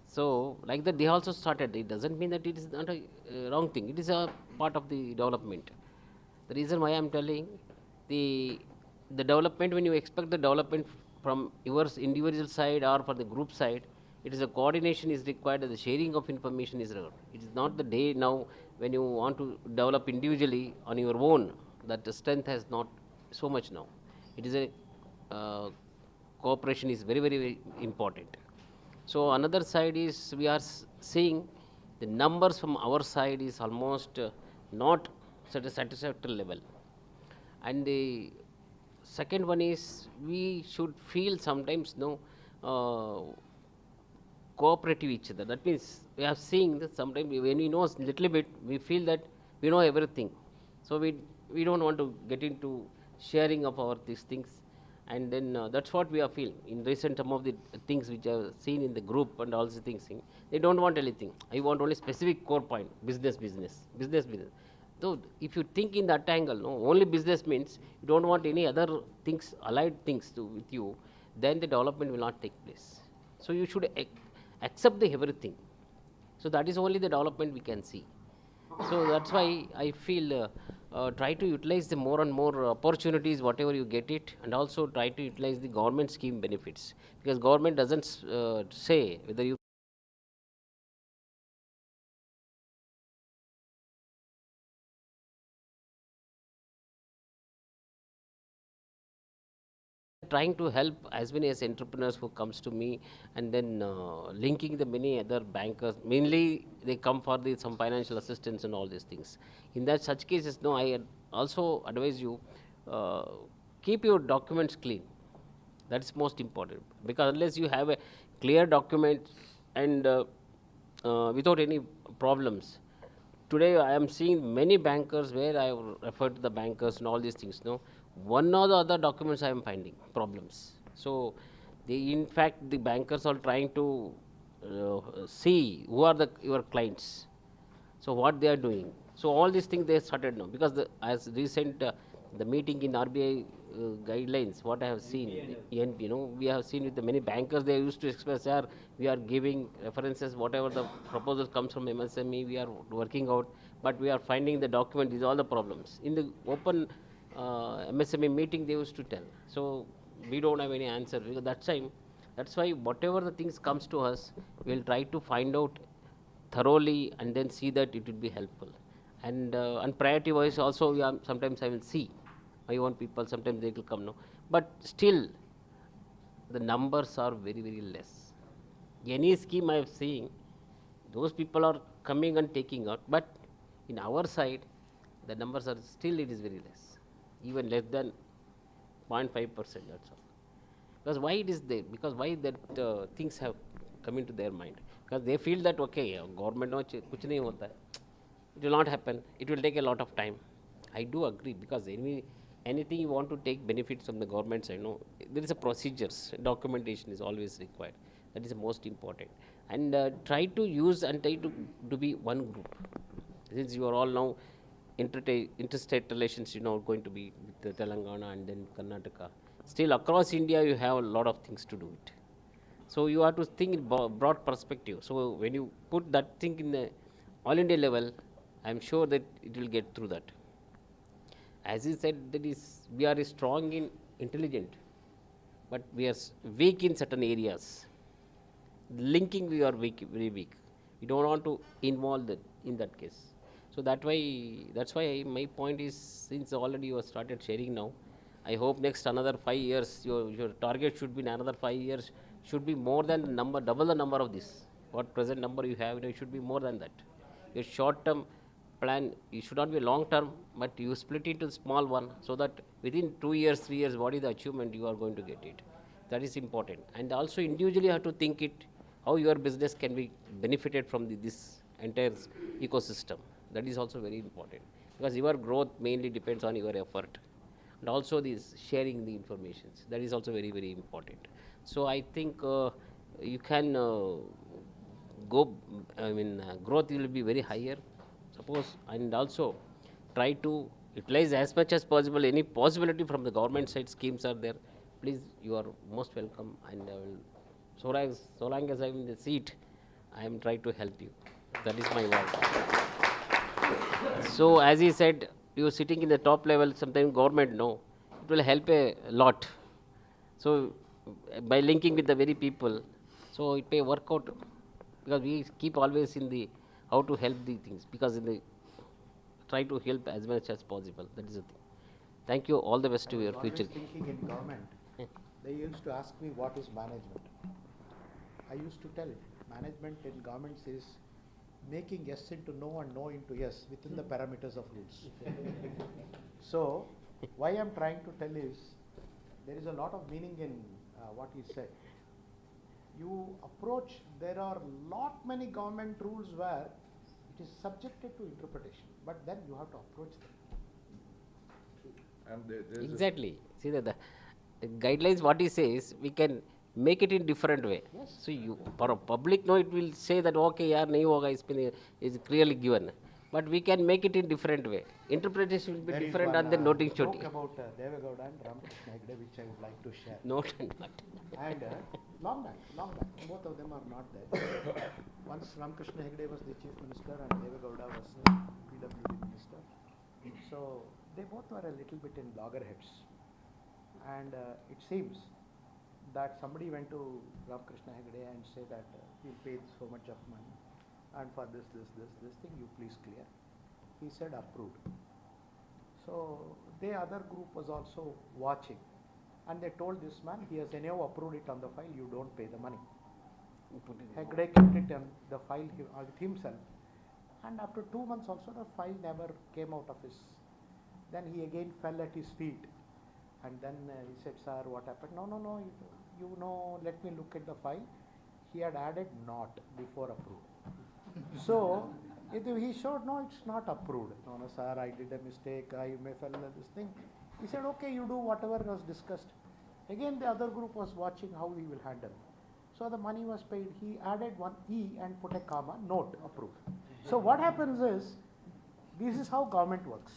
So like that, they also started. It doesn't mean that it is not a wrong thing. It is a part of the development. The reason why I am telling the development, when you expect the development from your individual side or for the group side, it is a coordination is required, the sharing of information is required. It is not the day now when you want to develop individually on your own, that the strength has not so much now. It is a cooperation is very, very, very important. So another side is we are seeing the numbers from our side is almost not at a satisfactory level. And the second one is we should feel sometimes cooperative each other. That means we are seeing that sometimes when we know little bit, we feel that we know everything. So we don't want to get into sharing of our these things, and then that's what we are feeling in recent some of the things which I have seen in the group and all the things. They don't want anything. I want only specific core point: business. So if you think in that angle, no, only business means you don't want any other things, allied things with you, then the development will not take place. So you should accept the everything. So that is only the development we can see. So that's why I feel try to utilize the more and more opportunities, whatever you get it, and also try to utilize the government scheme benefits, because government doesn't say whether you trying to help as many as entrepreneurs who comes to me, and then linking the many other bankers. Mainly they come for some financial assistance and all these things. In that such cases, no, I also advise you keep your documents clean. That's most important, because unless you have a clear document and without any problems. Today I am seeing many bankers where I have referred to the bankers and all these things. No, one or the other documents I am finding problems. So, in fact, the bankers are trying to see who are your clients. So, what they are doing. So, all these things they started now, because as recent the meeting in RBI guidelines, what I have seen, we have seen with the many bankers, they used to express, sir, we are giving references, whatever the proposal comes from MSME, we are working out, but we are finding the document is all the problems. In the open MSME meeting they used to tell. So we don't have any answer because that time, that's why whatever the things comes to us, we'll try to find out thoroughly and then see that it will be helpful. And priority wise also, sometimes I will see my own people, sometimes they will come now. But still, the numbers are very, very less. Any scheme I am seeing, those people are coming and taking out, but in our side, the numbers are still, it is very less, even less than 0.5%, that's all. Because why it is there? Because why that things have come into their mind? Because they feel that, okay, government kuch nahi hota hai. It will not happen. It will take a lot of time. I do agree, because anything you want to take benefits from the government side, no, there is a procedures, documentation is always required. That is the most important. And try to use and try to be one group. Since you are all now interstate relations, going to be with the Telangana and then Karnataka. Still across India, you have a lot of things to do it. So you have to think in broad perspective. So when you put that thing in the all India level, I am sure that it will get through that. As he said, we are strong in intelligent, but we are weak in certain areas. Linking, we are weak, very weak. We don't want to involve in that case. So that's why my point is, since already you have started sharing now, I hope next another 5 years, your target should be in another 5 years, should be more than the number, double the number of this. What present number you have, it should be more than that. Your short-term plan, it should not be long-term, but you split it into small one, so that within 2 years, 3 years, what is the achievement you are going to get it. That is important. And also individually you have to think it, how your business can be benefited from this entire ecosystem. That is also very important, because your growth mainly depends on your effort. And also this sharing the information, that is also very, very important. So I think you can growth will be very higher, suppose, and also try to utilize as much as possible any possibility from the government side schemes are there. Please, you are most welcome, and so long as I am in the seat, I am trying to help you. That is my work. So as he said, you are sitting in the top level, sometimes government, no, it will help a lot. So by linking with the very people, so it may work out, because we keep always in the how to help the things, because in the try to help as much as possible. That is the thing. Thank you. All the best to your future. Thinking in government, they used to ask me what is management. I used to tell management in governments is making yes into no and no into yes within the parameters of rules. So why I am trying to tell is, there is a lot of meaning in what he said. You approach, there are many government rules where it is subjected to interpretation, but then you have to approach them. And exactly. See that the guidelines, what he says, we can make it in different way. Yes. So you, for a public, no, it will say that okay, yaar nahi hoga, is clearly given. But we can make it in different way. Interpretation will be There different is than the one noting joke shooting. about Devagowda and Ramakrishna Hegde, which I would like to share. Note and not. And long back, both of them are not there. Once Ramakrishna Hegde was the chief minister and Devagowda was the PWD minister. So they both were a little bit in loggerheads. And it seems that somebody went to Ramakrishna Hegde and said that you paid so much of money, and for this thing you please clear. He said approved. So the other group was also watching, and they told this man, he has anyhow approved it on the file, you don't pay the money. Hegde kept it on the file with himself, and after 2 months also the file never came out of his. Then he again fell at his feet, and then he said, sir, what happened? No, you know, let me look at the file. He had added not before approved. So he showed, no, it's not approved. No, sir, I did a mistake, I may fell at this thing. He said, okay, you do whatever was discussed. Again, the other group was watching how he will handle. So the money was paid. He added one E and put a comma, note, approved. So what happens is, this is how government works.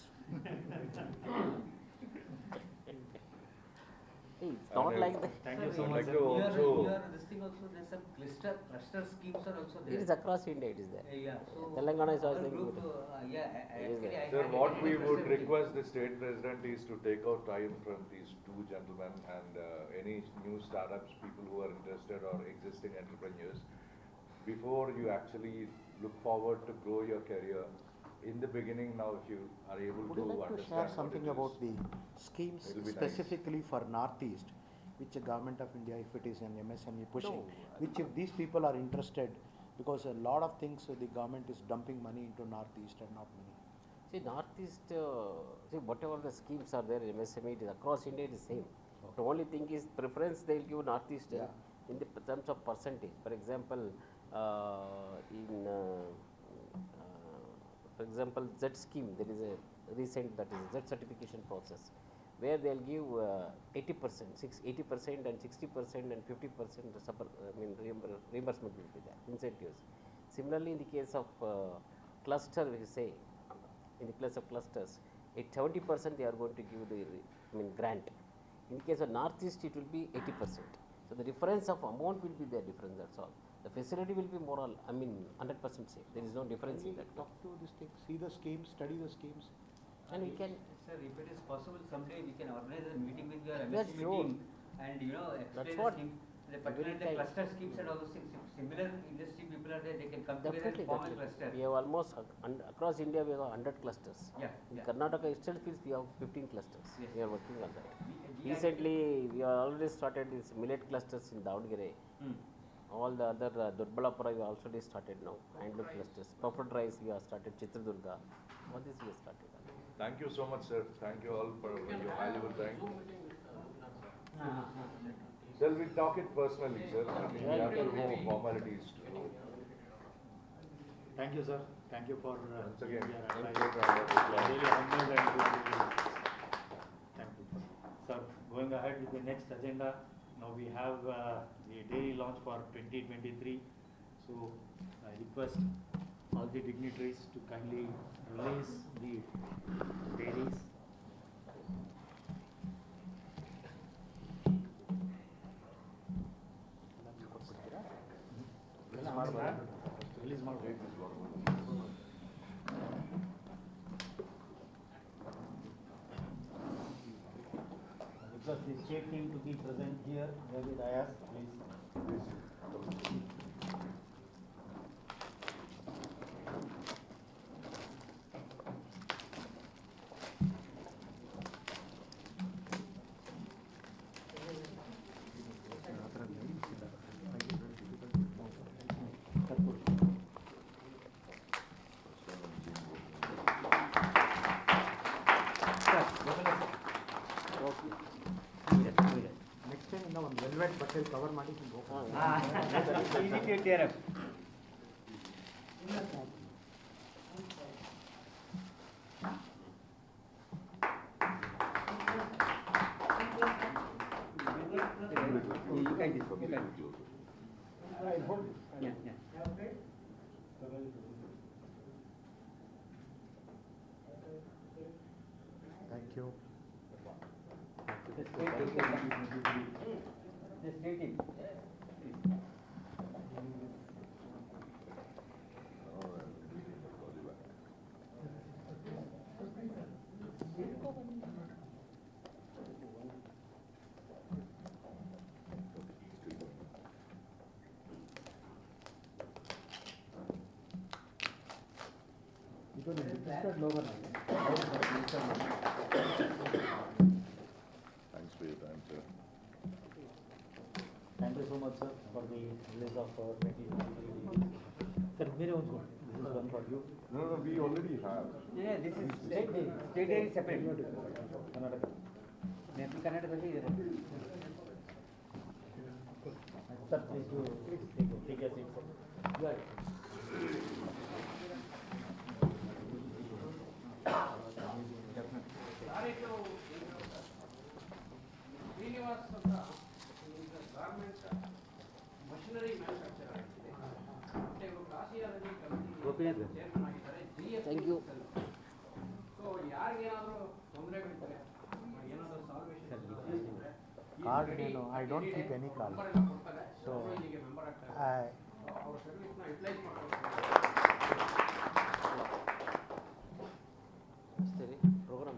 It's not like that. Thank you so much. Here, this thing also, there's some cluster schemes are also there. It is across India, it is there. Yeah. So Telangana is our also group, good. actually I Sir, had what we requested would with you. request the state president is to take out time from these two gentlemen and any new startups, people who are interested or existing entrepreneurs, before you actually look forward to grow your career. In the beginning now, if you are able Would to you like to understand share what something it about is, the schemes it'll be nice. specifically for Northeast, which the government of India, if it is an MSME pushing, No. which if these people are interested, because a lot of things the government is dumping money into Northeast and not money. See, Northeast, see, whatever the schemes are there in MSME, it is across India, it is same. The only thing is preference they will give Northeast in the terms of percentage. For example, for example, Z scheme, there is a recent, that is Z certification process, where they will give 80%, 80% and 60% and 50% reimbursement will be there, incentives. Similarly, in the case of cluster, we say, in the case of clusters, 70% they are going to give the grant. In the case of Northeast, it will be 80%. So the difference of amount will be the difference, that's all. The facility will be more, 100% safe. There is no difference in that. Talk to this thing, see the schemes, study the schemes. And we can. Sir, if it is possible, someday we can organize a meeting with your Yes, MSME sure. team and explain That's the what. scheme. Every The time. cluster schemes and all those things. If similar industry people are there, they can come together Definitely, and form a definitely. cluster. We have almost across India we have 100 clusters. Yeah, In yeah. Karnataka itself we have 15 clusters. Yes. We are working on that. We Recently, we have already started these millet clusters in Davangere. All the other Durbalapura we have already started now. Handloom clusters. Puffered rice we have started Chitradurga. All this we have started. Thank you so much, sir. Thank you all for your valuable time. Sir, we'll talk it personally, sir. I mean, we have to know formalities to do. Thank you, sir. Thank you for Once again, your thank advice. you. We are really humbled and really thank you. Sir, going ahead with the next agenda, now we have the dairy launch for 2023. So I request all the dignitaries to kindly release the dairies. Release request the state team to be present here, David Ayas, please. Next time in one velvet bottle cover ಮಾಡಿ Easy to tear up. Thank you. ಇದು ನಿಮ್ಮ registered logo Thanks for your time, sir. Thank you so much, sir, for the release of 2023. Sir, mere unskondi. This is one for you. No, we already have. Yeah, this is state dairy separate. Karnataka. Maybe Karnataka is Sir, please do take a seat, sir. Good. Srinivas ಅಂತ garment machinery manufacture ಆಗಿದೆ. ಮತ್ತೆ ಇವರು ಕಾಶಿಯಾದಲ್ಲಿ committee chairman ಆಗಿದ್ದಾರೆ. Thank you. So ಯಾರಿಗೇನಾದರೂ ತೊಂದರೆಗಳಿದ್ರೆ ಏನಾದರೂ salvation Card, I don't keep any card. So, program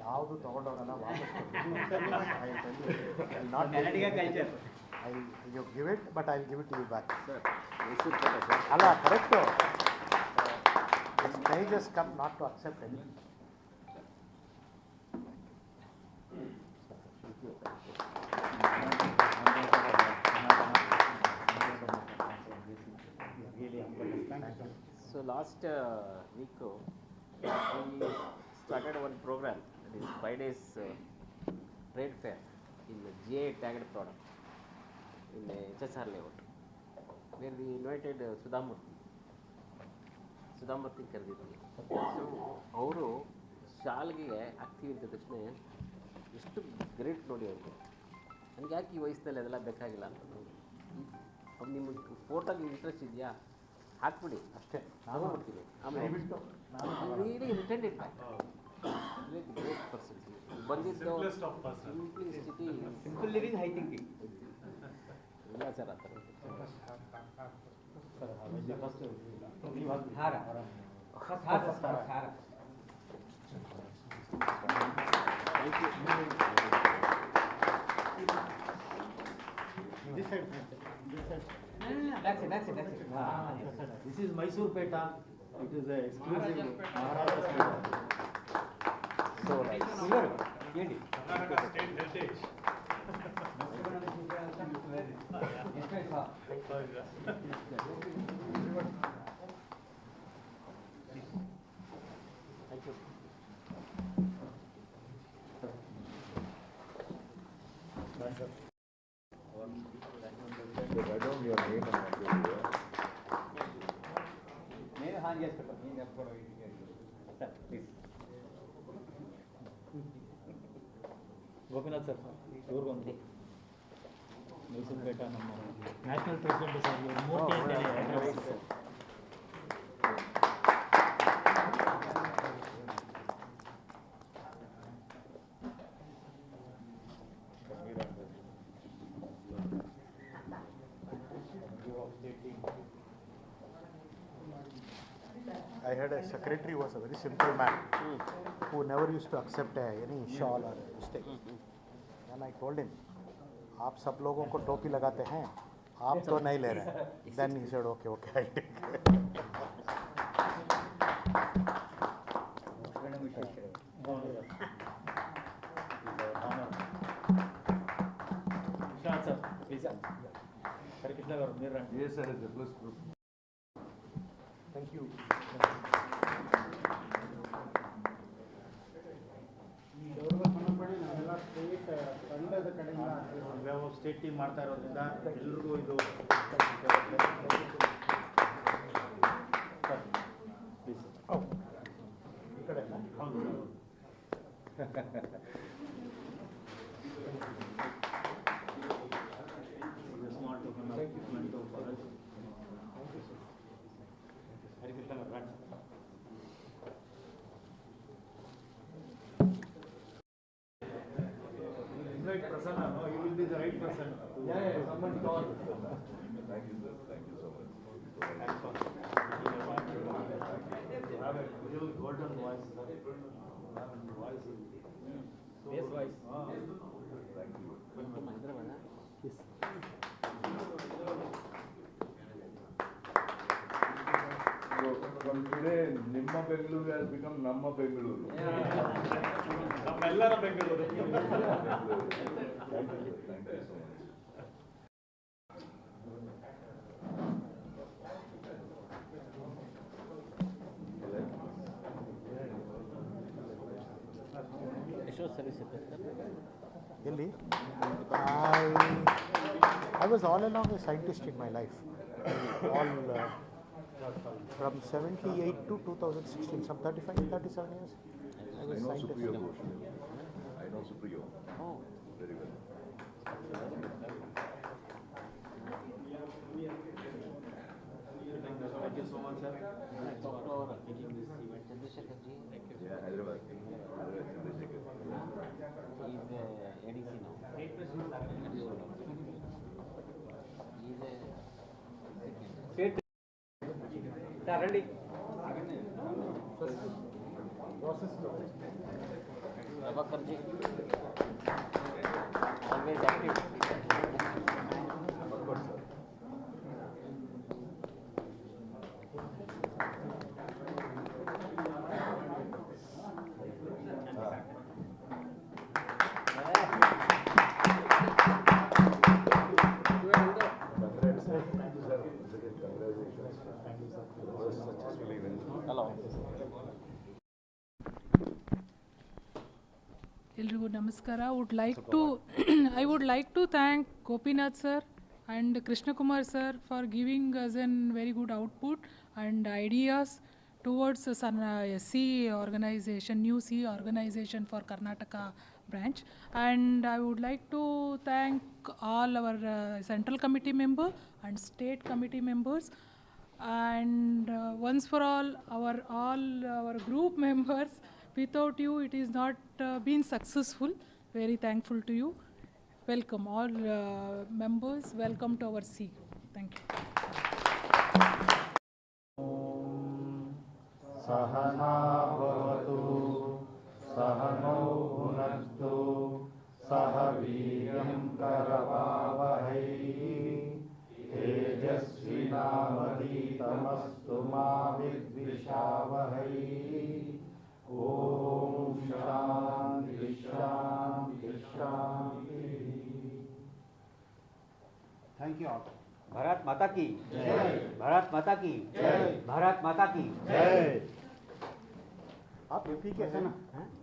ಯಾವುದು ತಗೊಂಡೋಗಲ್ಲ ವಾಪಸ್ you give it, but I'll give it to you back. Sir, Allah, correct. The stage has come not to accept anything. So last week we started one program, that is 5 days trade fair in the GA tagged product in HSR layout, where we invited Sudha Murthy ಕರೆದಿದ್ವಿ. So ಅವರು ಶಾಲ್ಗೆ ಆಗ್ತೀವಿ ಅಂತ ತಕ್ಷಣ ಎಷ್ಟು great ನೋಡಿ ಅವರು. ನನಗೆ ಯಾಕೆ ಈ ವಯಸ್ಸಲ್ಲಿ ಅದೆಲ್ಲ ಬೇಕಾಗಿಲ್ಲ ಅಂತ. ನಿಮಗೆ ಫೋಟೋಗೆ ಇಂಟ್ರೆಸ್ಟ್ ಇದೆಯಾ ಹಾಕ್ಬಿಡಿ ಅಷ್ಟೇ, ನಾನು ಮಾಡ್ತೀನಿ. ಆಮೇಲೆ really intended back great person ಬಂದಿದ್ದು simplicity, simple living, high thinking ಇಲ್ಲ ಸರ್. ಆ ಥರ This side. That's it. This is Mysore Peta. It is a exclusive Maharashtra Peta. So nice. State heritage. Gopinath sir, ಇವ್ರಿಗೊಂದು ಮೈಸೂರು ಪೇಟ ನಮ್ಮ ನ್ಯಾಷನಲ್ ಪ್ರೆಸಿಡೆಂಟ್ ಸರ್, ಇವರು ಮೂರ್ತಿ ಅಂತೇಳಿ address. I had a secretary who was a very simple man who never used to accept any shawl or mistake. And I told him, आप सब लोगों को टोपी लगाते हैं, आप तो नहीं ले रहे. Then he said, okay, I'll take it. Yes, sir, is the plus group. Thank you. ತಂಡದ ಕಡೆಯಿಂದ ಸ್ಟೇಟ್ ಟೀಮ್ ಮಾಡ್ತಾ ಇರೋದ್ರಿಂದ ಎಲ್ರಿಗೂ ಇದು ಈ ಕಡೆ ಹೌದು. Prasanna, no, you will be the right person. Yeah, someone call. Thank you, sir. Thank you so much. You have a real golden voice. Yes, voice. Thank you. Yes. So from today, Nimma Bengaluru has become Namma Bengaluru. Namellara Bengaluru. Thank you, sir. Thank you so much. Really? I was all along a scientist in my life. All from 78 to 2016, some 35, 37 years. I was scientist. Supriyo Ghosh. I know Supriyo. Oh. Very well. Thank you so much, sir. Thank you for taking this event. Chandrasekhar ji. Thank you. Yeah, Hyderabad. He is a ADC now. State President. He is a State. Ready. Prabhakar ji. Always active. ಎಲ್ರಿಗೂ ನಮಸ್ಕಾರ. I would like to thank Gopinath sir and Krishna Kumar sir for giving us a very good output and ideas towards C organization, new C organization for Karnataka branch. And I would like to thank all our central committee member and state committee members, and once for all our group members. Without you, it is not been successful. Very thankful to you. Welcome all members. Welcome to our C. Thank you. सहना भवतु सहनौ भुनक्तु सह वीर्यं करवावहै तेजस्विनावधीतमस्तु मा विद्विषावहै ओम शांति शांति शांति. Thank you all. भारत माता की जय. भारत माता की जय. भारत माता की जय. आप यूपी के हैं ना?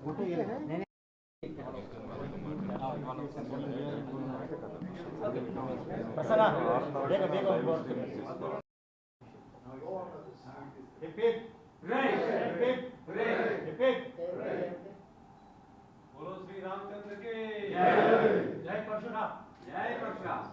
यूपी के हैं? नहीं. प्रसन्ना देखो देखो. Repeat. Repeat. Repeat. बोलो श्री रामचंद्र के जय. जय परशुराम. जय परशुराम.